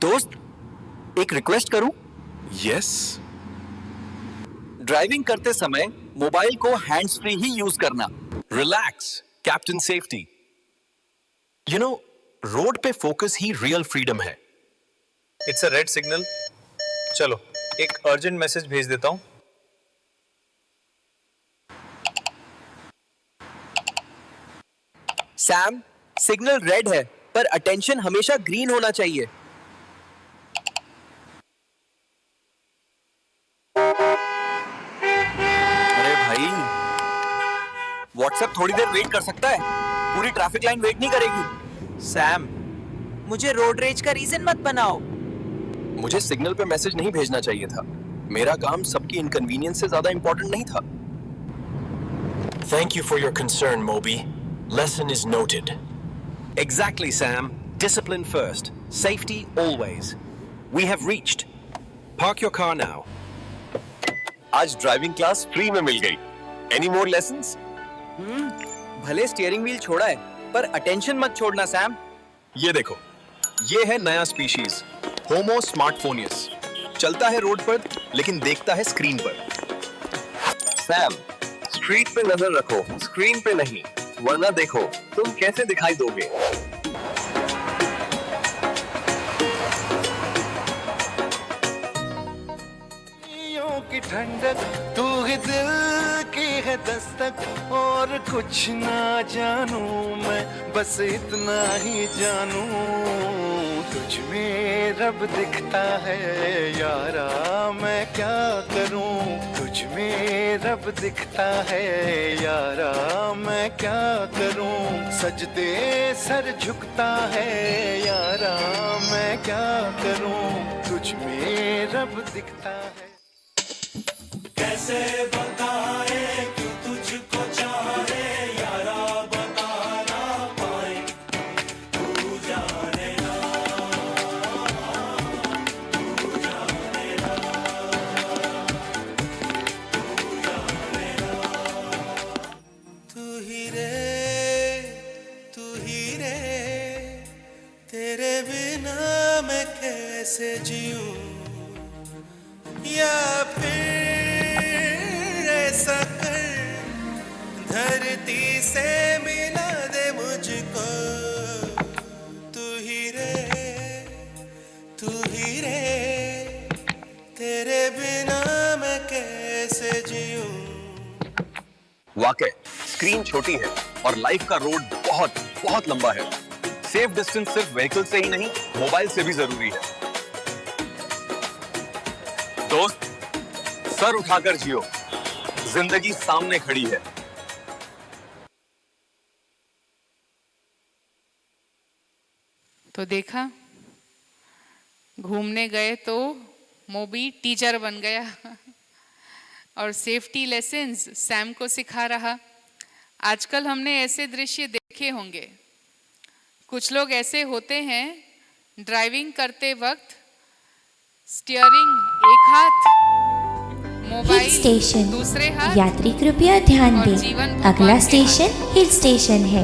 दोस्त, एक रिक्वेस्ट करूं? यस। ड्राइविंग करते समय मोबाइल को हैंड्स फ्री ही यूज करना। Relax, captain safety. You know, road पे फोकस ही रियल फ्रीडम है। It's a red signal. चलो एक अर्जेंट मैसेज भेज देता हूँ। सैम, सिग्नल रेड है पर अटेंशन हमेशा ग्रीन होना चाहिए। अरे भाई, व्हाट्सएप थोड़ी देर वेट कर सकता है, पूरी ट्रैफिक लाइन वेट नहीं करेगी। सैम, मुझे रोड रेज का रीजन मत बनाओ। मुझे सिग्नल पे मैसेज नहीं भेजना चाहिए था। मेरा काम सबकी इनकन्वीनियंस से ज्यादा इंपॉर्टेंट नहीं था। Thank you for your concern, Moby. Lesson is noted. Exactly, Sam. Discipline first. Safety always. We have reached. Park your car now. आज ड्राइविंग क्लास फ्री में मिल गई। Any more lessons? भले स्टीयरिंग व्हील छोड़ा है, पर attention मत छोड़ना Sam. ये देखो, ये है नया स्पीशीज, होमो स्मार्टफोनियस। चलता है रोड पर, लेकिन देखता है स्क्रीन पर। सैम, स्ट्रीट पे नजर रखो, स्क्रीन पे नहीं, वरना देखो तुम कैसे दिखाई दोगे। की ठंडक, तू ही दिल की है दस्तक, और कुछ ना जानू मैं, बस इतना ही जानू, तुझ में रब दिखता है यारा, मैं क्या करूं, तुझ में रब दिखता है यारा, मैं क्या करूं, सजदे सर झुकता है यारा, मैं क्या करूं, तुझ में रब दिखता है। कैसे बताए क्यों तुझको चाहे यारा, बता ना पाए, तू जाने ना, तू जाने ना, तू जाने ना। तू ही रे, तेरे बिना मैं कैसे जीऊं, या फिर ऐसा कर धरती से मिला दे मुझको, तू ही रे, तेरे बिना मैं कैसे जीऊं। वाकई स्क्रीन छोटी है और लाइफ का रोड बहुत बहुत लंबा है। सेफ डिस्टेंस सिर्फ व्हीकल से ही नहीं, मोबाइल से भी जरूरी है। दोस्त, सर उठाकर जियो, जिंदगी सामने खड़ी है। तो देखा, घूमने गए तो मोबी टीचर बन गया और सेफ्टी लेसन्स सैम को सिखा रहा। आजकल हमने ऐसे दृश्य देखे होंगे, कुछ लोग ऐसे होते हैं ड्राइविंग करते वक्त स्टीयरिंग एक हाथ, मोबाइल स्टेशन दूसरे हाथ। यात्री कृपया ध्यान दें, अगला स्टेशन हिल स्टेशन है।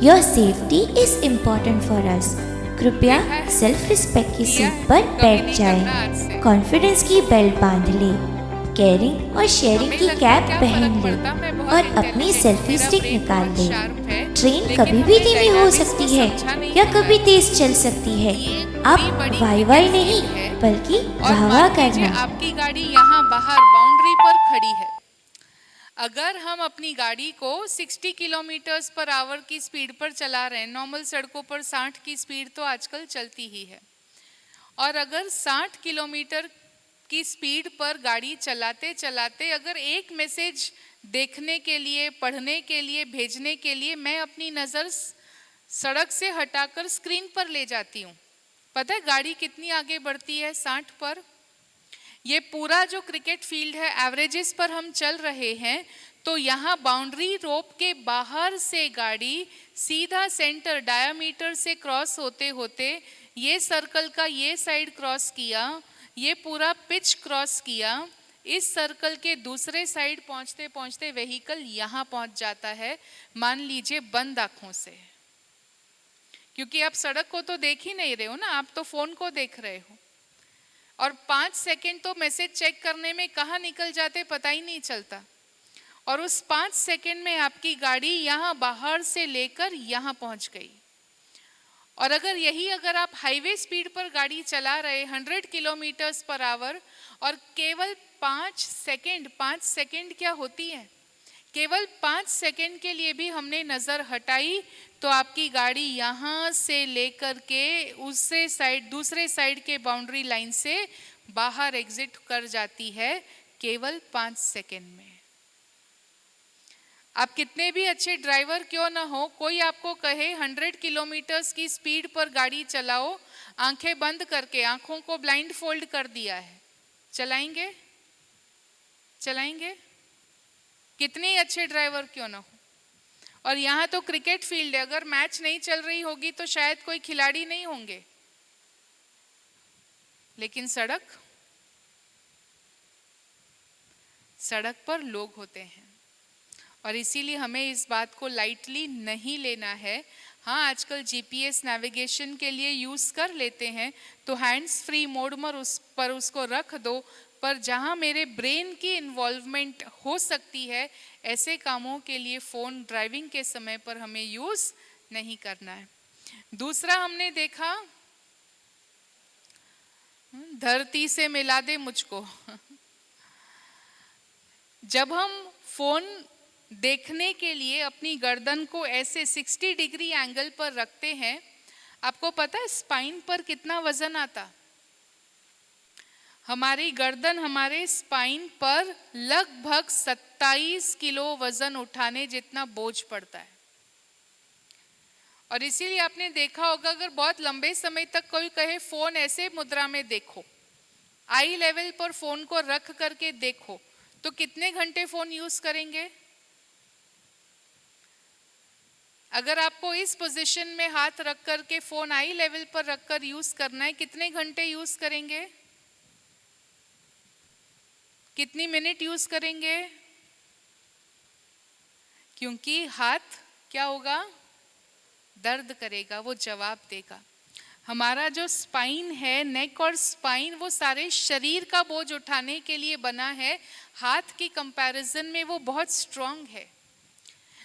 Your safety is important for us. कृपया सेल्फ रिस्पेक्ट की सीट पर बैठ जाएं, कॉन्फिडेंस की बेल्ट बांध ले, केयरिंग और शेयरिंग की कैप पहन ले और अपनी सेल्फी स्टिक निकाल ले। ट्रेन कभी भी धीमी हो सकती है या कभी तेज चल सकती है। अब वाई नहीं बल्कि वाह करना। आपकी गाड़ी यहाँ बाहर बाउंड्री पर खड़ी है। अगर हम अपनी गाड़ी को 60 किलोमीटर्स पर आवर की स्पीड पर चला रहे हैं, नॉर्मल सड़कों पर 60 की स्पीड तो आजकल चलती ही है, और अगर 60 किलोमीटर की स्पीड पर गाड़ी चलाते चलाते अगर एक मैसेज देखने के लिए, पढ़ने के लिए, भेजने के लिए मैं अपनी नज़र सड़क से हटाकर स्क्रीन पर ले जाती हूँ, पता है गाड़ी कितनी आगे बढ़ती है? 60 पर। ये पूरा जो क्रिकेट फील्ड है, एवरेजेस पर हम चल रहे हैं, तो यहाँ बाउंड्री रोप के बाहर से गाड़ी सीधा सेंटर डायामीटर से क्रॉस होते होते ये सर्कल का ये साइड क्रॉस किया, ये पूरा पिच क्रॉस किया, इस सर्कल के दूसरे साइड पहुंचते पहुंचते व्हीकल यहाँ पहुंच जाता है, मान लीजिए बंद आंखों से, क्योंकि आप सड़क को तो देख ही नहीं रहे हो ना, आप तो फोन को देख रहे हो। और 5 सेकंड तो मैसेज चेक करने में कहाँ निकल जाते पता ही नहीं चलता, और उस 5 सेकंड में आपकी गाड़ी यहाँ बाहर से लेकर यहाँ पहुँच गई। और अगर आप हाईवे स्पीड पर गाड़ी चला रहे 100 किलोमीटर्स पर आवर और केवल 5 सेकंड क्या होती है, केवल 5 सेकंड के लिए भी हमने नज़र हटाई तो आपकी गाड़ी यहाँ से लेकर के दूसरे साइड के बाउंड्री लाइन से बाहर एग्जिट कर जाती है केवल 5 सेकंड में। आप कितने भी अच्छे ड्राइवर क्यों ना हो, कोई आपको कहे 100 किलोमीटर्स की स्पीड पर गाड़ी चलाओ, आंखें बंद करके, आंखों को ब्लाइंड फोल्ड कर दिया है, चलाएंगे? कितने ही अच्छे ड्राइवर क्यों ना हो। और यहाँ तो क्रिकेट फील्ड है, अगर मैच नहीं चल रही होगी तो शायद कोई खिलाड़ी नहीं होंगे, लेकिन सड़क पर लोग होते हैं। और इसीलिए हमें इस बात को लाइटली नहीं लेना है। हाँ, आजकल जीपीएस नेविगेशन के लिए यूज़ कर लेते हैं, तो हैंड्स फ्री मोड पर उसको रख दो, पर जहाँ मेरे ब्रेन की इन्वॉल्वमेंट हो सकती है, ऐसे कामों के लिए फ़ोन ड्राइविंग के समय पर हमें यूज़ नहीं करना है। दूसरा हमने देखा, धरती से मिला दे मुझको। जब हम फ़ोन देखने के लिए अपनी गर्दन को ऐसे 60 डिग्री एंगल पर रखते हैं, आपको पता है स्पाइन पर कितना वजन आता? हमारी गर्दन हमारे स्पाइन पर लगभग 27 किलो वजन उठाने जितना बोझ पड़ता है। और इसीलिए आपने देखा होगा, अगर बहुत लंबे समय तक कोई कहे फोन ऐसे मुद्रा में देखो, आई लेवल पर फोन को रख करके देखो, तो कितने घंटे फोन यूज करेंगे? अगर आपको इस पोजीशन में हाथ रख करके फोन आई लेवल पर रखकर यूज करना है, कितने घंटे यूज करेंगे? कितनी मिनट यूज करेंगे? क्योंकि हाथ क्या होगा? दर्द करेगा, वो जवाब देगा। हमारा जो स्पाइन है, नेक और स्पाइन, वो सारे शरीर का बोझ उठाने के लिए बना है। हाथ की कंपैरिजन में वो बहुत स्ट्रांग है,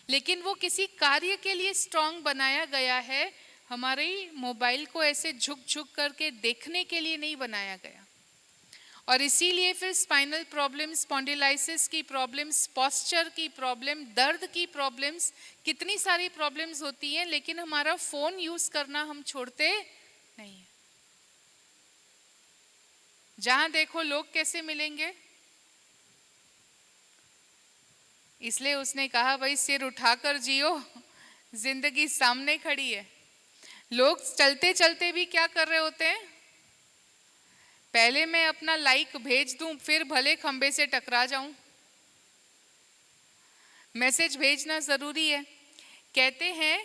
लेकिन वो किसी कार्य के लिए स्ट्रांग बनाया गया है। हमारे मोबाइल को ऐसे झुक झुक करके देखने के लिए नहीं बनाया गया। और इसीलिए फिर स्पाइनल प्रॉब्लम्स, स्पॉन्डिलाइसिस की प्रॉब्लम्स, पॉस्चर की प्रॉब्लम, दर्द की प्रॉब्लम्स, कितनी सारी प्रॉब्लम्स होती हैं, लेकिन हमारा फोन यूज करना हम छोड़ते नहीं है। जहां देखो लोग कैसे मिलेंगे, इसलिए उसने कहा भाई सिर उठाकर जियो, जिंदगी सामने खड़ी है। लोग चलते चलते भी क्या कर रहे होते हैं? पहले मैं अपना लाइक भेज दूं, फिर भले खंबे से टकरा जाऊं। मैसेज भेजना जरूरी है। कहते हैं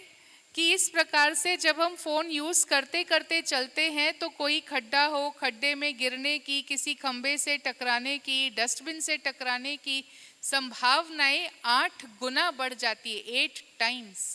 कि इस प्रकार से जब हम फोन यूज करते करते चलते हैं तो कोई खड्डा हो, खड्डे में गिरने की, किसी खंबे से टकराने की, डस्टबिन से टकराने की संभावनाएं 8 गुना बढ़ जाती है, 8 टाइम्स।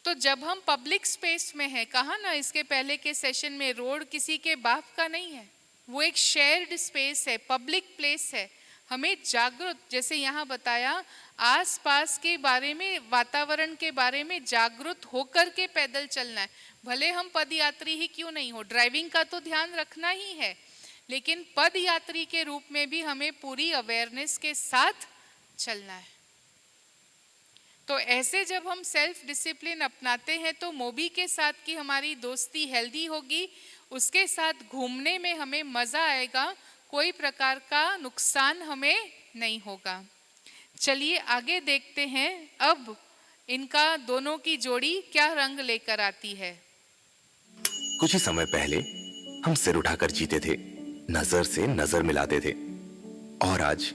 तो जब हम पब्लिक स्पेस में हैं, कहा ना इसके पहले के सेशन में, रोड किसी के बाप का नहीं है, वो एक शेयर्ड स्पेस है, पब्लिक प्लेस है। हमें जागरूक, जैसे यहाँ बताया, आसपास के बारे में, वातावरण के बारे में जागरूक होकर के पैदल चलना है। भले हम पदयात्री ही क्यों नहीं हो, ड्राइविंग का तो ध्यान रखना ही है, लेकिन पदयात्री के रूप में भी हमें पूरी अवेयरनेस के साथ चलना है। तो ऐसे जब हम सेल्फ डिसिप्लिन अपनाते हैं तो मोबी के साथ की हमारी दोस्ती हेल्दी होगी उसके साथ घूमने में हमें मज़ा आएगा, कोई प्रकार का नुकसान हमें नहीं होगा। चलिए आगे देखते हैं अब इनका दोनों की जोड़ी क्या रंग लेकर आती है। कुछ ही समय पहले हम सिर उठाकर जीते थे, नजर से नजर मिलाते थे, और आज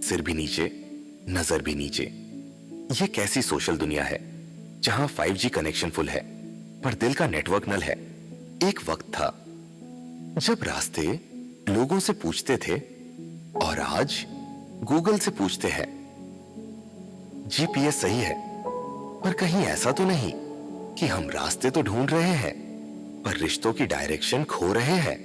सिर भी नीचे, नजर भी नीचे। ये कैसी सोशल दुनिया है जहां 5G कनेक्शन फुल है पर दिल का नेटवर्क नल है। एक वक्त था जब रास्ते लोगों से पूछते थे और आज गूगल से पूछते हैं। GPS सही है पर कहीं ऐसा तो नहीं कि हम रास्ते तो ढूंढ रहे हैं पर रिश्तों की डायरेक्शन खो रहे हैं।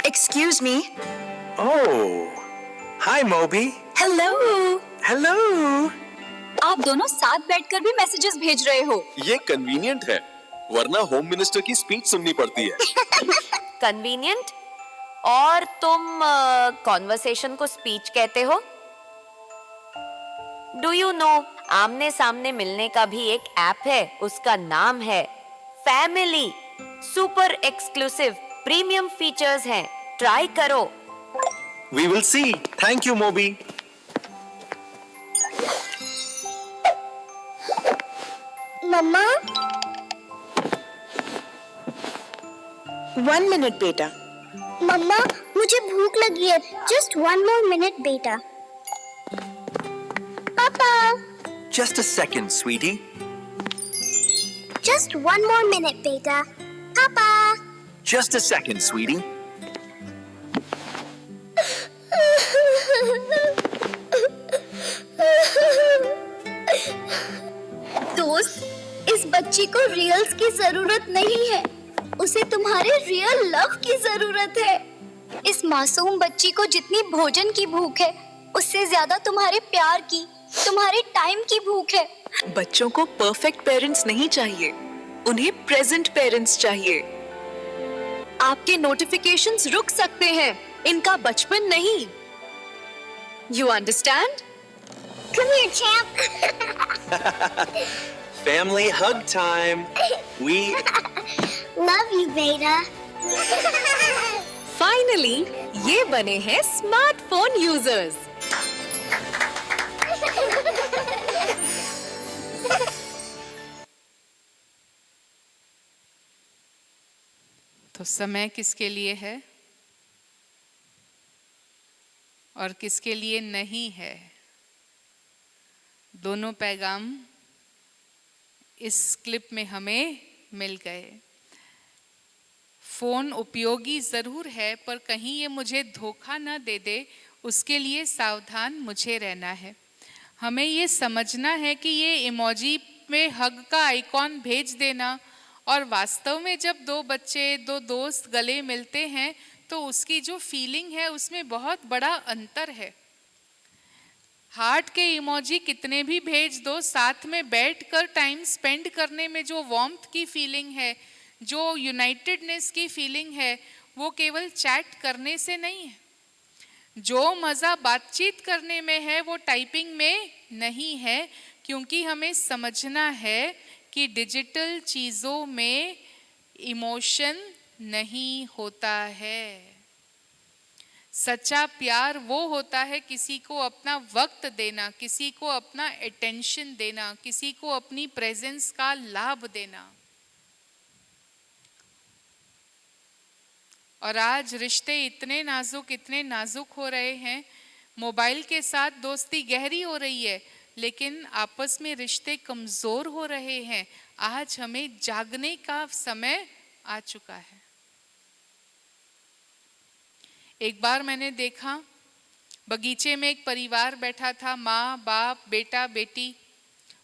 Excuse me. Oh, hi Moby. Hello. Hello. आप दोनों साथ बैठकर भी मैसेजेस भेज रहे हो। ये कन्वीनियंट है, वरना होम मिनिस्टर की स्पीच सुननी पड़ती है। कन्वीनियंट? और तुम कॉन्वर्सेशन को स्पीच कहते हो? डू यू नो आमने सामने मिलने का भी एक ऐप है, उसका नाम है family. Super exclusive premium features हैं, ट्राई करो। We will see. Thank you, Moby. मम्मा। 1 मिनट बेटा। मम्मा मुझे भूख लगी है, जस्ट 1 more minute बेटा। पापा। Just a second, sweetie. Just 1 more minute बेटा। पापा। Just a second, sweetie. दोस्त, इस बच्ची को रियल्स की जरूरत नहीं है, उसे तुम्हारे रियल लव की जरूरत है। इस मासूम बच्ची को जितनी भोजन की भूख है, उससे ज्यादा तुम्हारे प्यार की, तुम्हारे टाइम की भूख है। बच्चों को परफेक्ट पेरेंट्स नहीं चाहिए, उन्हें प्रेजेंट पेरेंट्स चाहिए। आपके नोटिफिकेशंस रुक सकते हैं, इनका बचपन नहीं। You understand? Come here, champ. Family hug time. We Love you, beta. Finally ये बने हैं स्मार्टफोन यूजर्स। तो समय किसके लिए है और किसके लिए नहीं है, दोनों पैगाम इस क्लिप में हमें मिल गए। फोन उपयोगी जरूर है पर कहीं ये मुझे धोखा ना दे दे, उसके लिए सावधान मुझे रहना है। हमें ये समझना है कि ये इमोजी में हग का आइकॉन भेज देना और वास्तव में जब दो बच्चे, दो दोस्त गले मिलते हैं तो उसकी जो फीलिंग है उसमें बहुत बड़ा अंतर है। हार्ट के इमोजी कितने भी भेज दो, साथ में बैठकर टाइम स्पेंड करने में जो वार्मथ की फीलिंग है, जो यूनाइटेडनेस की फीलिंग है, वो केवल चैट करने से नहीं है। जो मज़ा बातचीत करने में है वो टाइपिंग में नहीं है, क्योंकि हमें समझना है कि डिजिटल चीज़ों में इमोशन नहीं होता है। सच्चा प्यार वो होता है किसी को अपना वक्त देना, किसी को अपना अटेंशन देना, किसी को अपनी प्रेजेंस का लाभ देना। और आज रिश्ते इतने नाजुक हो रहे हैं। मोबाइल के साथ दोस्ती गहरी हो रही है लेकिन आपस में रिश्ते कमज़ोर हो रहे हैं। आज हमें जागने का समय आ चुका है। एक बार मैंने देखा बगीचे में एक परिवार बैठा था, माँ बाप बेटा बेटी,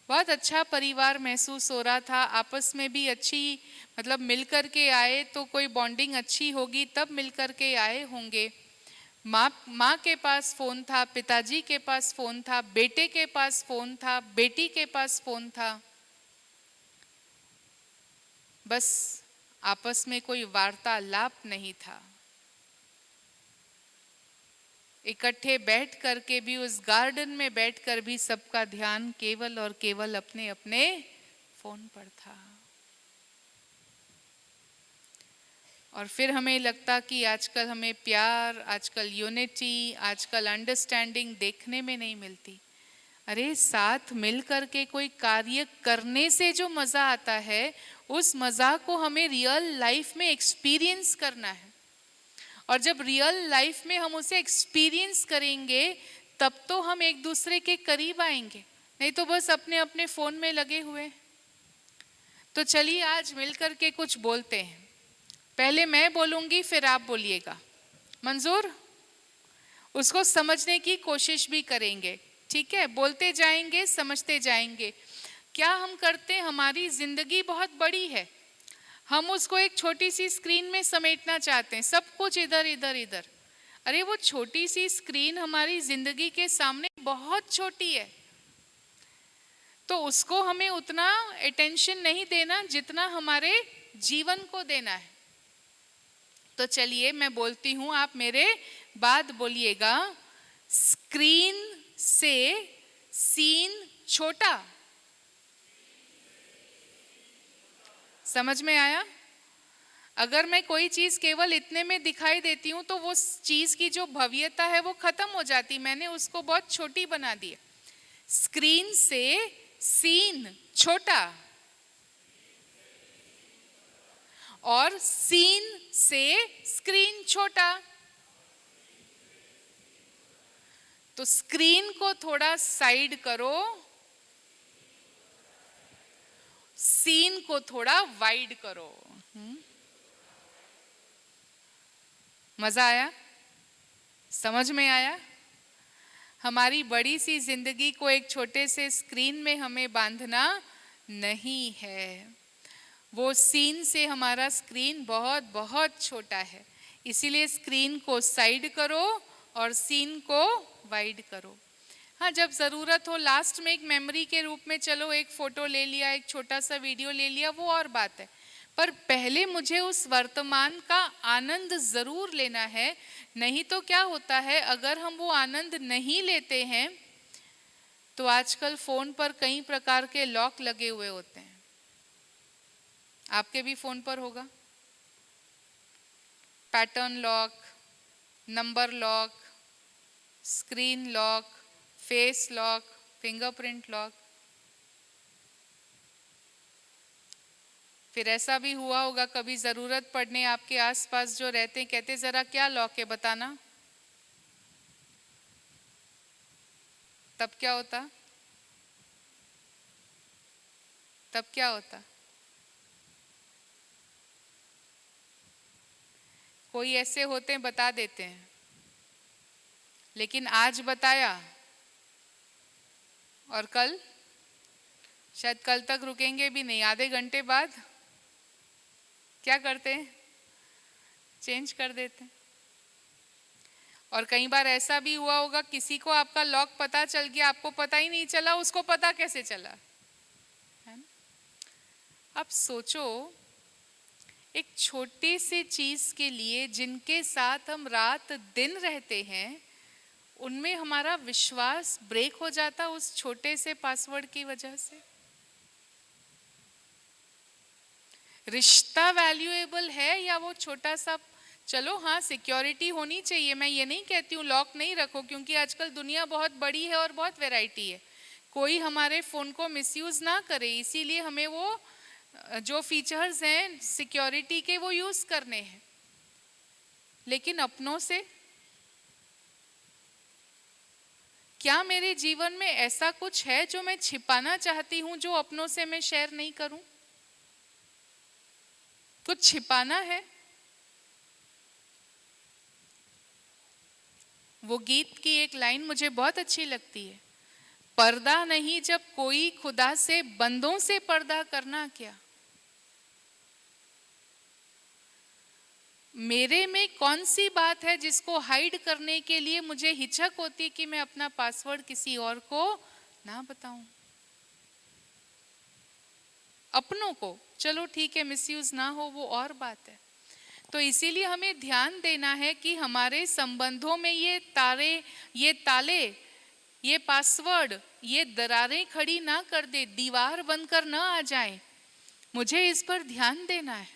बहुत अच्छा परिवार महसूस हो रहा था। आपस में भी अच्छी मिल कर के आए तो कोई बॉन्डिंग अच्छी होगी तब मिल कर के आए होंगे। माँ के पास फ़ोन था, पिताजी के पास फ़ोन था, बेटे के पास फ़ोन था, बेटी के पास फ़ोन था, बस आपस में कोई वार्तालाप नहीं था। इकट्ठे बैठ करके भी, उस गार्डन में बैठकर भी सबका ध्यान केवल और केवल अपने अपने फोन पर था। और फिर हमें लगता कि आजकल हमें प्यार, आजकल यूनिटी, आजकल अंडरस्टैंडिंग देखने में नहीं मिलती। अरे साथ मिल करके कोई कार्य करने से जो मजा आता है, उस मजा को हमें रियल लाइफ में एक्सपीरियंस करना है। और जब रियल लाइफ में हम उसे एक्सपीरियंस करेंगे तब तो हम एक दूसरे के करीब आएंगे, नहीं तो बस अपने अपने फोन में लगे हुए। तो चलिए आज मिलकर के कुछ बोलते हैं। पहले मैं बोलूंगी, फिर आप बोलिएगा। मंजूर? उसको समझने की कोशिश भी करेंगे, ठीक है? बोलते जाएंगे, समझते जाएंगे। क्या हम करते हैं, हमारी जिंदगी बहुत बड़ी है, हम उसको एक छोटी सी स्क्रीन में समेटना चाहते हैं, सब कुछ इधर इधर इधर। अरे वो छोटी सी स्क्रीन हमारी जिंदगी के सामने बहुत छोटी है, तो उसको हमें उतना अटेंशन नहीं देना जितना हमारे जीवन को देना है। तो चलिए मैं बोलती हूं, आप मेरे बाद बोलिएगा। स्क्रीन से सीन छोटा। समझ में आया? अगर मैं कोई चीज केवल इतने में दिखाई देती हूं तो वो चीज की जो भव्यता है वो खत्म हो जाती, मैंने उसको बहुत छोटी बना दी। स्क्रीन से सीन छोटा और सीन से स्क्रीन छोटा। तो स्क्रीन को थोड़ा साइड करो, सीन को थोड़ा वाइड करो। मजा आया? समझ में आया? हमारी बड़ी सी जिंदगी को एक छोटे से स्क्रीन में हमें बांधना नहीं है। वो सीन से हमारा स्क्रीन बहुत बहुत छोटा है, इसीलिए स्क्रीन को साइड करो और सीन को वाइड करो। हाँ, जब ज़रूरत हो लास्ट में एक मेमोरी के रूप में चलो एक फ़ोटो ले लिया, एक छोटा सा वीडियो ले लिया, वो और बात है। पर पहले मुझे उस वर्तमान का आनंद ज़रूर लेना है। नहीं तो क्या होता है, अगर हम वो आनंद नहीं लेते हैं तो आजकल फ़ोन पर कई प्रकार के लॉक लगे हुए होते हैं। आपके भी फ़ोन पर होगा, pattern lock, number lock, screen lock, face lock, fingerprint lock. फिर ऐसा भी हुआ होगा कभी ज़रूरत पड़ने आपके आसपास जो रहते हैं, कहते ज़रा क्या लॉक है बताना, तब क्या होता? तब क्या होता? कोई ऐसे होते हैं बता देते हैं, लेकिन आज बताया और कल, शायद कल तक रुकेंगे भी नहीं, आधे घंटे बाद क्या करते हैं? चेंज कर देते हैं। और कई बार ऐसा भी हुआ होगा, किसी को आपका लॉक पता चल गया, आपको पता ही नहीं चला, उसको पता कैसे चला? है ना? अब सोचो, एक छोटी सी चीज के लिए जिनके साथ हम रात दिन रहते हैं, उनमें हमारा विश्वास ब्रेक हो जाता उस छोटे से पासवर्ड की वजह से। रिश्ता वैल्यूएबल है या वो छोटा सा? चलो हाँ, सिक्योरिटी होनी चाहिए, मैं ये नहीं कहती हूँ लॉक नहीं रखो, क्योंकि आजकल दुनिया बहुत बड़ी है और बहुत वैरायटी है, कोई हमारे फ़ोन को मिसयूज़ ना करे, इसीलिए हमें वो जो फीचर्स हैं सिक्योरिटी के वो यूज़ करने हैं। लेकिन अपनों से क्या मेरे जीवन में ऐसा कुछ है जो मैं छिपाना चाहती हूँ, जो अपनों से मैं शेयर नहीं करूं? कुछ छिपाना है? वो गीत की एक लाइन मुझे बहुत अच्छी लगती है, पर्दा नहीं जब कोई खुदा से, बंदों से पर्दा करना क्या। मेरे में कौन सी बात है जिसको हाइड करने के लिए मुझे हिचक होती कि मैं अपना पासवर्ड किसी और को ना बताऊं? अपनों को चलो ठीक है, मिसयूज ना हो वो और बात है। तो इसीलिए हमें ध्यान देना है कि हमारे संबंधों में ये तारे, ये ताले, ये पासवर्ड, ये दरारें खड़ी ना कर दे, दीवार बनकर ना आ जाए। मुझे इस पर ध्यान देना है।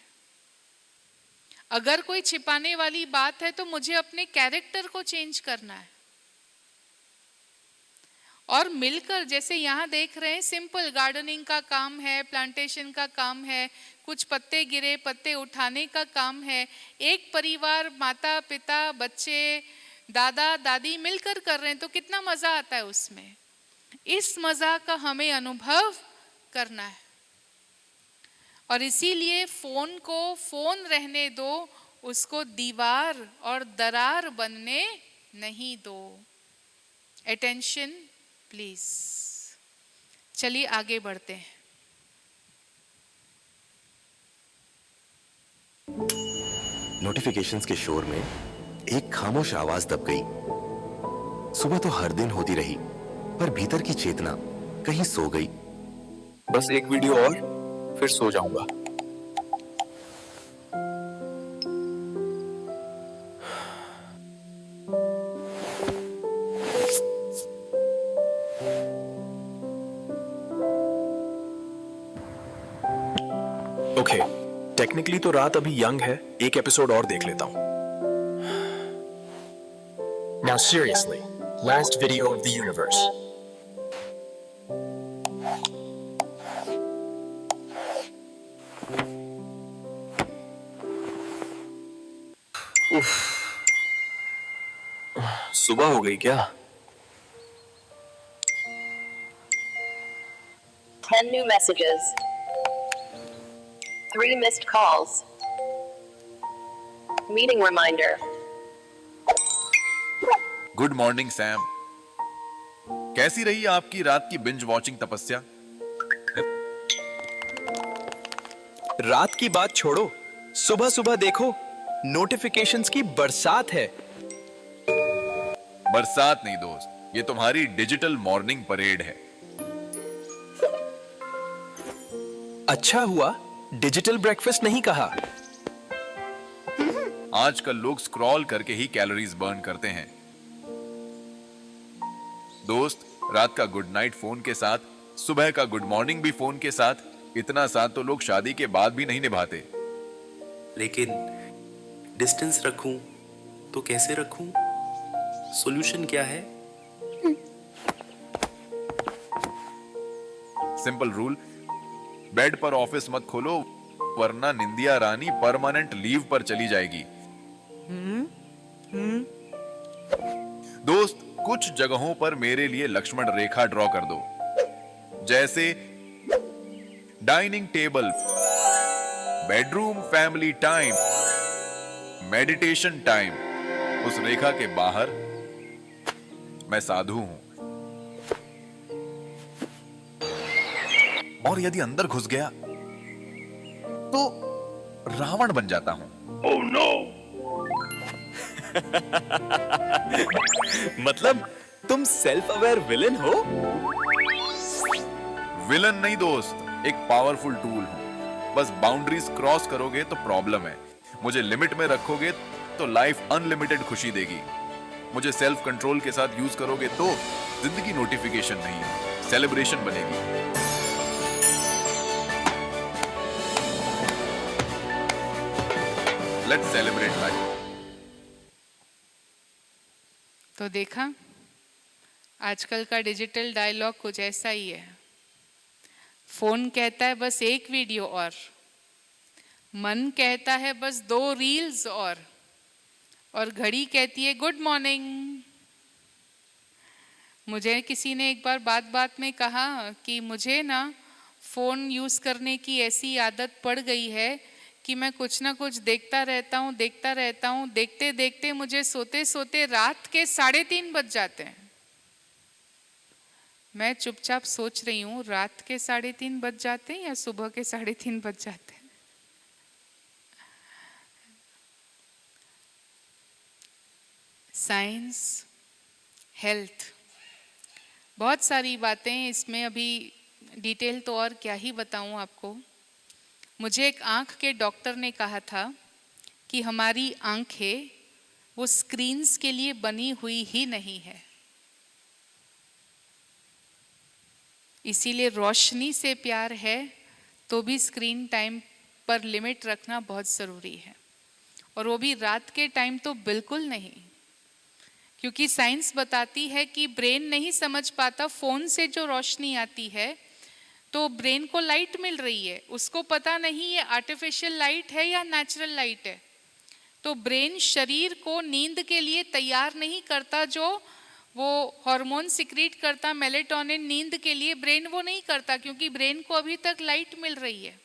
अगर कोई छिपाने वाली बात है तो मुझे अपने कैरेक्टर को चेंज करना है। और मिलकर, जैसे यहाँ देख रहे हैं, सिंपल गार्डनिंग का काम है, प्लांटेशन का काम है, कुछ पत्ते गिरे पत्ते उठाने का काम है। एक परिवार, माता पिता बच्चे दादा दादी मिलकर कर रहे हैं तो कितना मजा आता है उसमें। इस मजा का हमें अनुभव करना है। और इसीलिए फोन को फोन रहने दो, उसको दीवार और दरार बनने नहीं दो। Attention please. चलिए आगे बढ़ते हैं। नोटिफिकेशंस के शोर में एक खामोश आवाज दब गई। सुबह तो हर दिन होती रही, पर भीतर की चेतना कहीं सो गई। बस एक वीडियो और फिर सो जाऊंगा। ओके, टेक्निकली तो रात अभी यंग है, एक एपिसोड और देख लेता हूं। Now seriously, last video of the universe. सुबह हो गई क्या? 10 new messages. 3 missed calls. Meeting reminder. Good morning Sam. कैसी रही आपकी रात की बिंज वॉचिंग तपस्या? रात की बात छोड़ो, सुबह सुबह देखो, नोटिफिकेशंस की बरसात है। बरसात नहीं दोस्त, ये तुम्हारी डिजिटल मॉर्निंग परेड है। अच्छा हुआ डिजिटल ब्रेकफास्ट नहीं कहा। आजकल लोग स्क्रॉल करके ही कैलोरीज बर्न करते हैं। दोस्त, रात का गुड नाइट फोन के साथ, सुबह का गुड मॉर्निंग भी फोन के साथ, इतना साथ तो लोग शादी के बाद भी नहीं निभाते। लेकिन डिस्टेंस रखूं तो कैसे रखूं? सॉल्यूशन क्या है? सिंपल रूल, बेड पर ऑफिस मत खोलो, वरना निंदिया रानी परमानेंट लीव पर चली जाएगी। दोस्त, कुछ जगहों पर मेरे लिए लक्ष्मण रेखा ड्रॉ कर दो, जैसे dining table, bedroom, family time, meditation time. उस रेखा के बाहर मैं साधु हूं, और यदि अंदर घुस गया तो रावण बन जाता हूं। Oh no! मतलब तुम सेल्फ अवेयर विलन हो? विलन नहीं दोस्त, एक पावरफुल टूल हूं। बस बाउंड्रीज क्रॉस करोगे तो प्रॉब्लम है, मुझे लिमिट में रखोगे तो लाइफ अनलिमिटेड खुशी देगी। मुझे सेल्फ कंट्रोल के साथ यूज करोगे तो जिंदगी नोटिफिकेशन नहीं, सेलिब्रेशन बनेगी। Let's celebrate life. तो देखा, आजकल का डिजिटल डायलॉग कुछ ऐसा ही है। फोन कहता है बस एक वीडियो और, मन कहता है बस 2 रील्स और घड़ी कहती है गुड मॉर्निंग। मुझे किसी ने एक बार बात में कहा कि मुझे ना फोन यूज करने की ऐसी आदत पड़ गई है कि मैं कुछ ना कुछ देखता रहता हूँ। देखते देखते मुझे सोते सोते रात के 3:30 बज जाते हैं। मैं चुपचाप सोच रही हूँ, रात के 3:30 बज जाते हैं या सुबह के 3:30 बज जाते हैं। साइंस, हेल्थ, बहुत सारी बातें इसमें, अभी डिटेल तो और क्या ही बताऊं आपको। मुझे एक आँख के डॉक्टर ने कहा था कि हमारी आंखें वो स्क्रीन्स के लिए बनी हुई ही नहीं है। इसीलिए रोशनी से प्यार है तो भी स्क्रीन टाइम पर लिमिट रखना बहुत ज़रूरी है, और वो भी रात के टाइम तो बिल्कुल नहीं, क्योंकि साइंस बताती है कि ब्रेन नहीं समझ पाता फ़ोन से जो रोशनी आती है तो ब्रेन को लाइट मिल रही है, उसको पता नहीं ये आर्टिफिशियल लाइट है या नेचुरल लाइट है। तो ब्रेन शरीर को नींद के लिए तैयार नहीं करता, जो वो हार्मोन सिक्रीट करता मेलेटोनिन नींद के लिए, ब्रेन वो नहीं करता, क्योंकि ब्रेन को अभी तक लाइट मिल रही है।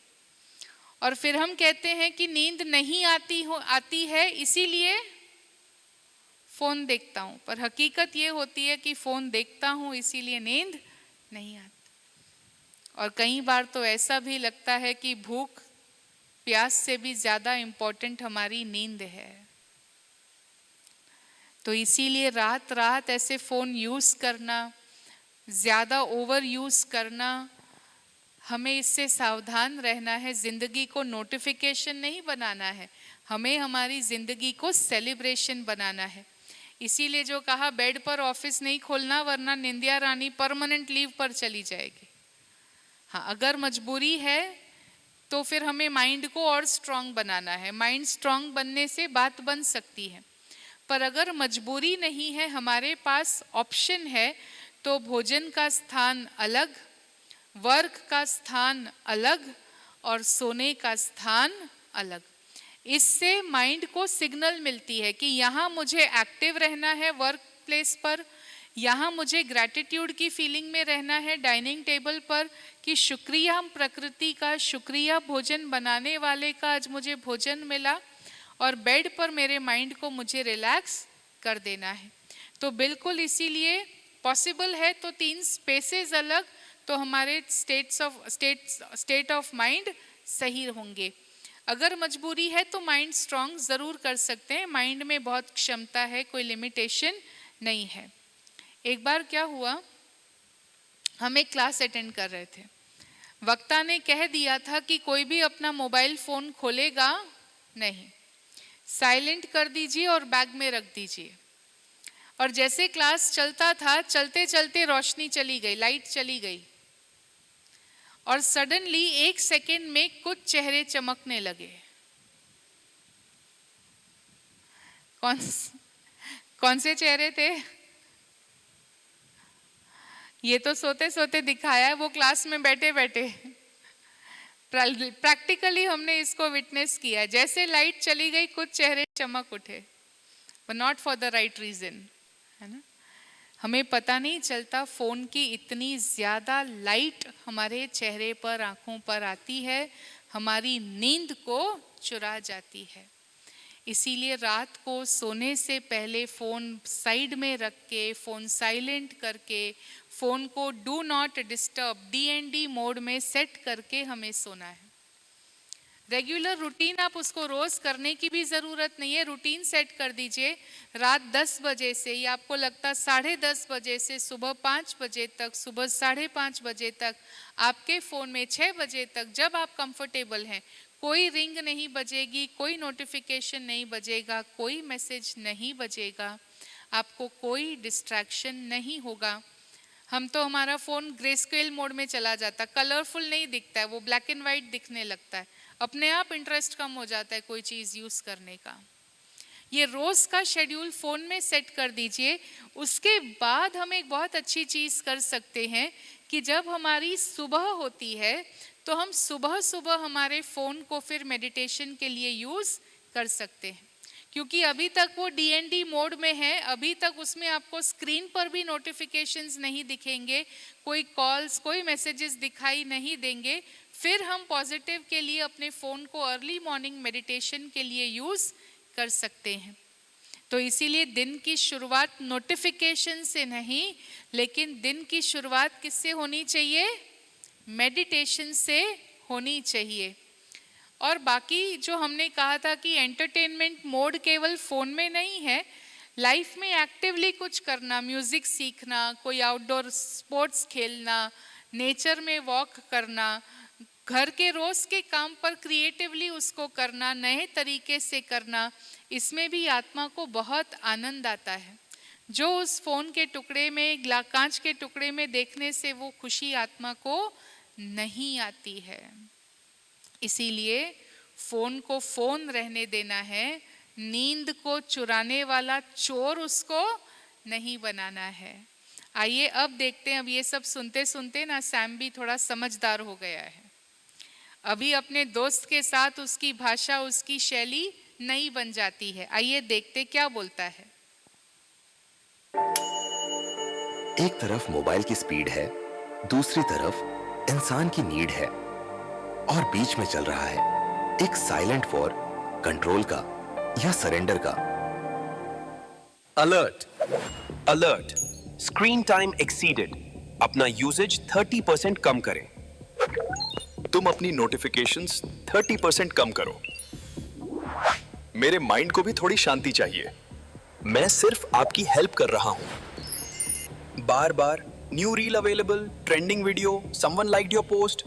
और फिर हम कहते हैं कि नींद नहीं आती है इसीलिए फ़ोन देखता हूँ, पर हकीकत ये होती है कि फ़ोन देखता हूँ इसीलिए नींद नहीं आती। और कई बार तो ऐसा भी लगता है कि भूख प्यास से भी ज़्यादा इम्पोर्टेंट हमारी नींद है। तो इसीलिए रात रात ऐसे फ़ोन यूज़ करना, ज़्यादा ओवर यूज़ करना, हमें इससे सावधान रहना है। ज़िंदगी को नोटिफिकेशन नहीं बनाना है, हमें हमारी ज़िंदगी को सेलिब्रेशन बनाना है। इसीलिए जो कहा बेड पर ऑफिस नहीं खोलना वरना निंदिया रानी परमानेंट लीव पर चली जाएगी। हाँ, अगर मजबूरी है तो फिर हमें माइंड को और स्ट्रांग बनाना है। माइंड स्ट्रांग बनने से बात बन सकती है, पर अगर मजबूरी नहीं है, हमारे पास ऑप्शन है, तो भोजन का स्थान अलग, वर्क का स्थान अलग और सोने का स्थान अलग। इससे माइंड को सिग्नल मिलती है कि यहाँ मुझे एक्टिव रहना है वर्क प्लेस पर, यहाँ मुझे ग्रैटिट्यूड की फीलिंग में रहना है डाइनिंग टेबल पर, कि शुक्रिया प्रकृति का, शुक्रिया भोजन बनाने वाले का, आज मुझे भोजन मिला। और बेड पर मेरे माइंड को मुझे रिलैक्स कर देना है। तो बिल्कुल इसीलिए पॉसिबल है तो 3 स्पेसेस अलग, तो हमारे स्टेट ऑफ माइंड सही होंगे। अगर मजबूरी है तो माइंड स्ट्रांग ज़रूर कर सकते हैं, माइंड में बहुत क्षमता है, कोई लिमिटेशन नहीं है। एक बार क्या हुआ, हम एक क्लास अटेंड कर रहे थे, वक्ता ने कह दिया था कि कोई भी अपना मोबाइल फ़ोन खोलेगा नहीं, साइलेंट कर दीजिए और बैग में रख दीजिए। और जैसे क्लास चलता था, चलते चलते रोशनी चली गई, लाइट चली गई, और सडनली 1 सेकेंड में कुछ चेहरे चमकने लगे। कौन से चेहरे थे? ये तो सोते सोते दिखाया है, वो क्लास में बैठे बैठे। प्रैक्टिकली हमने इसको विटनेस किया। जैसे लाइट चली गई, कुछ चेहरे चमक उठे, but not for the right reason, है ना। हमें पता नहीं चलता फ़ोन की इतनी ज़्यादा लाइट हमारे चेहरे पर, आँखों पर आती है, हमारी नींद को चुरा जाती है। इसीलिए रात को सोने से पहले फ़ोन साइड में रख के, फ़ोन साइलेंट करके, फ़ोन को do not disturb DND mode में सेट करके हमें सोना है। रेगुलर रूटीन आप उसको रोज़ करने की भी ज़रूरत नहीं है, रूटीन सेट कर दीजिए। रात 10 बजे से, या आपको लगता 10:30 बजे से सुबह 5 बजे तक, सुबह 5:30 बजे तक, आपके फ़ोन में 6 बजे तक जब आप कंफर्टेबल हैं, कोई रिंग नहीं बजेगी, कोई नोटिफिकेशन नहीं बजेगा, कोई मैसेज नहीं बजेगा, आपको कोई डिस्ट्रैक्शन नहीं होगा। हम तो हमारा फ़ोन ग्रेस्केल मोड में चला जाता, कलरफुल नहीं दिखता है, वो ब्लैक एंड वाइट दिखने लगता है, अपने आप इंटरेस्ट कम हो जाता है कोई चीज़ यूज़ करने का। ये रोज़ का शेड्यूल फ़ोन में सेट कर दीजिए। उसके बाद हम एक बहुत अच्छी चीज़ कर सकते हैं कि जब हमारी सुबह होती है तो हम सुबह सुबह हमारे फ़ोन को फिर मेडिटेशन के लिए यूज़ कर सकते हैं, क्योंकि अभी तक वो DND मोड में है, अभी तक उसमें आपको स्क्रीन पर भी नोटिफिकेशंस नहीं दिखेंगे, कोई कॉल्स, कोई मैसेजेस दिखाई नहीं देंगे। फिर हम पॉजिटिव के लिए अपने फ़ोन को अर्ली मॉर्निंग मेडिटेशन के लिए यूज़ कर सकते हैं। तो इसीलिए दिन की शुरुआत नोटिफिकेशन से नहीं, लेकिन दिन की शुरुआत किससे होनी चाहिए? मेडिटेशन से होनी चाहिए। और बाकी जो हमने कहा था कि एंटरटेनमेंट मोड केवल फ़ोन में नहीं है, लाइफ में एक्टिवली कुछ करना, म्यूज़िक सीखना, कोई आउटडोर स्पोर्ट्स खेलना, नेचर में वॉक करना, घर के रोज के काम पर क्रिएटिवली उसको करना, नए तरीके से करना, इसमें भी आत्मा को बहुत आनंद आता है। जो उस फोन के टुकड़े में, कांच के टुकड़े में देखने से वो खुशी आत्मा को नहीं आती है। इसीलिए फोन को फोन रहने देना है, नींद को चुराने वाला चोर उसको नहीं बनाना है। आइए अब देखते हैं, अब ये सब सुनते सुनते ना सैम भी थोड़ा समझदार हो गया है। अभी अपने दोस्त के साथ उसकी भाषा, उसकी शैली नई बन जाती है। आइए देखते क्या बोलता है। एक तरफ मोबाइल की स्पीड है, दूसरी तरफ इंसान की नीड है, और बीच में चल रहा है एक साइलेंट वॉर, कंट्रोल का या सरेंडर का। Alert, alert, screen time exceeded. अपना यूसेज 30% कम करें। तुम अपनी नोटिफिकेशंस 30% कम करो। मेरे माइंड को भी थोड़ी शांति चाहिए। मैं सिर्फ आपकी हेल्प कर रहा हूं। बार बार new reel available, trending video, someone liked your post,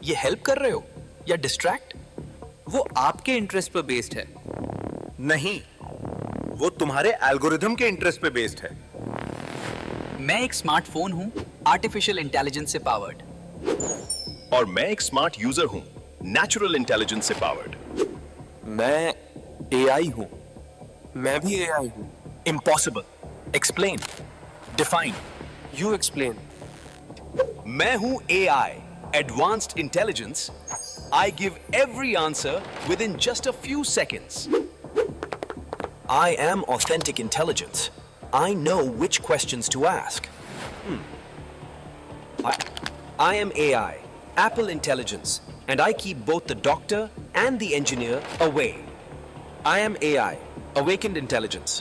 ये हेल्प कर रहे हो या डिस्ट्रैक्ट? वो आपके इंटरेस्ट पर बेस्ड है। नहीं, वो तुम्हारे एल्गोरिथम के इंटरेस्ट पे बेस्ड है। मैं एक स्मार्टफोन हूं, आर्टिफिशियल इंटेलिजेंस से पावर्ड। और मैं एक स्मार्ट यूजर हूं, नेचुरल इंटेलिजेंस से पावर्ड। मैं एआई हूं। मैं भी एआई हूं। Impossible. Explain. Define. You explain. मैं हूं AI, advanced intelligence. I give every answer within just a few seconds. I am authentic intelligence. I know which questions to ask. I am AI, Apple Intelligence, and I keep both the doctor and the engineer away. I am AI, Awakened Intelligence.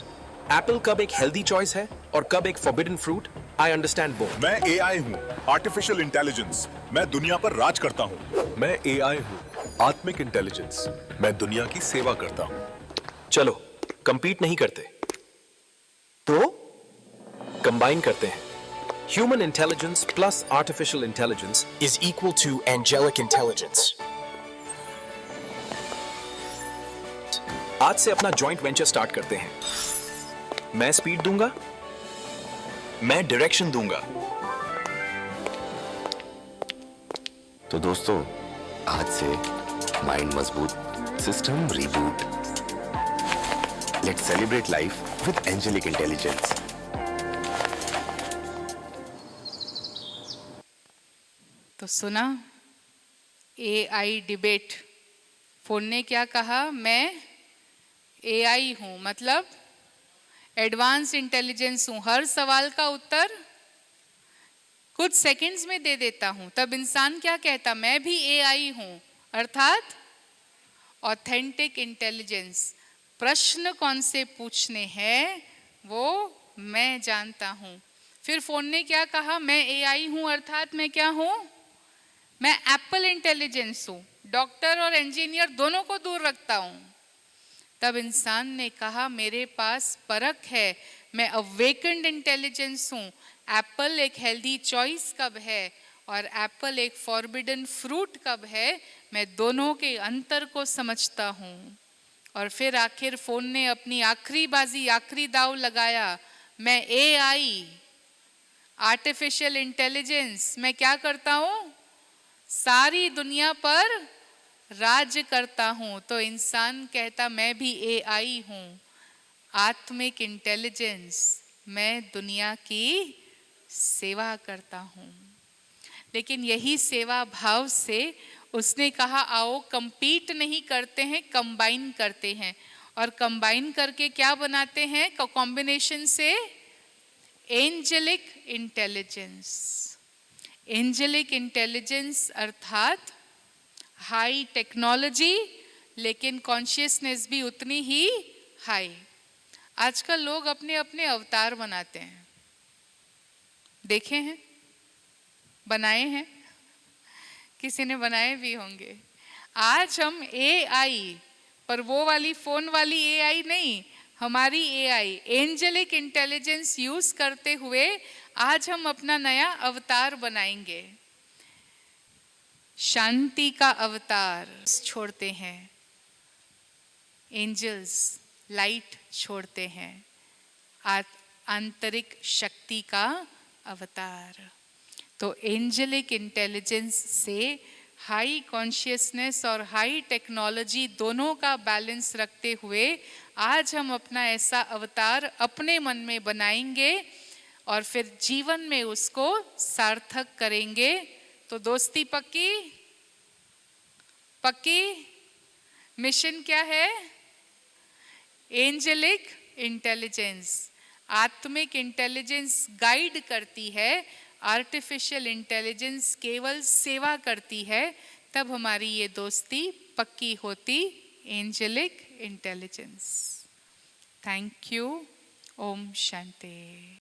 Apple कब एक healthy choice है और कब एक forbidden fruit? I understand both. मैं AI हूँ, artificial intelligence. मैं दुनिया पर राज करता हूँ। मैं AI हूँ, आत्मिक इंटेलिजेंस। मैं दुनिया की सेवा करता हूँ। चलो, compete नहीं करते, तो combine करते हैं। Human intelligence plus artificial intelligence is equal to angelic intelligence. आज से अपना joint venture start करते हैं। मैं स्पीड दूंगा, मैं डायरेक्शन दूंगा। तो दोस्तों, आज से माइंड मजबूत, system reboot. Let's celebrate life with angelic intelligence. तो सुना एआई डिबेट। फोन ने क्या कहा? मैं एआई हूं, मतलब एडवांस इंटेलिजेंस हूं, हर सवाल का उत्तर कुछ सेकंड्स में दे देता हूं। तब इंसान क्या कहता? मैं भी एआई हूं, अर्थात ऑथेंटिक इंटेलिजेंस। प्रश्न कौन से पूछने हैं वो मैं जानता हूं। फिर फोन ने क्या कहा? मैं एआई हूं, अर्थात मैं क्या हूं? मैं एप्पल इंटेलिजेंस हूं, डॉक्टर और इंजीनियर दोनों को दूर रखता हूं। तब इंसान ने कहा मेरे पास परख है, मैं अवेकेंड इंटेलिजेंस हूँ। एप्पल एक हेल्दी चॉइस कब है और एप्पल एक फॉरबिडन फ्रूट कब है, मैं दोनों के अंतर को समझता हूँ। और फिर आखिर फोन ने अपनी आखिरी बाजी, आखिरी दाव लगाया। मैं एआई, आर्टिफिशियल इंटेलिजेंस, मैं क्या करता हूँ? सारी दुनिया पर राज करता हूं। तो इंसान कहता मैं भी एआई हूं, आत्मिक इंटेलिजेंस, मैं दुनिया की सेवा करता हूं। लेकिन यही सेवा भाव से उसने कहा आओ कंपीट नहीं करते हैं, कंबाइन करते हैं। और कंबाइन करके क्या बनाते हैं? कॉम्बिनेशन से एंजेलिक इंटेलिजेंस। एंजेलिक इंटेलिजेंस अर्थात हाई टेक्नोलॉजी, लेकिन कॉन्शियसनेस भी उतनी ही हाई। आजकल लोग अपने अपने अवतार बनाते हैं, देखे हैं, बनाए हैं, किसी ने बनाए भी होंगे। आज हम एआई, पर वो वाली फोन वाली एआई नहीं, हमारी एआई एंजेलिक इंटेलिजेंस यूज करते हुए आज हम अपना नया अवतार बनाएंगे। शांति का अवतार छोड़ते हैं, एंजल्स लाइट छोड़ते हैं, आंतरिक शक्ति का अवतार। तो एंजेलिक इंटेलिजेंस से हाई कॉन्शियसनेस और हाई टेक्नोलॉजी दोनों का बैलेंस रखते हुए आज हम अपना ऐसा अवतार अपने मन में बनाएंगे और फिर जीवन में उसको सार्थक करेंगे। तो दोस्ती पक्की? पक्की? मिशन क्या है? एंजेलिक इंटेलिजेंस, आत्मिक इंटेलिजेंस गाइड करती है, आर्टिफिशियल इंटेलिजेंस केवल सेवा करती है। तब हमारी ये दोस्ती पक्की होती, angelic intelligence. Thank you. Om Shanti.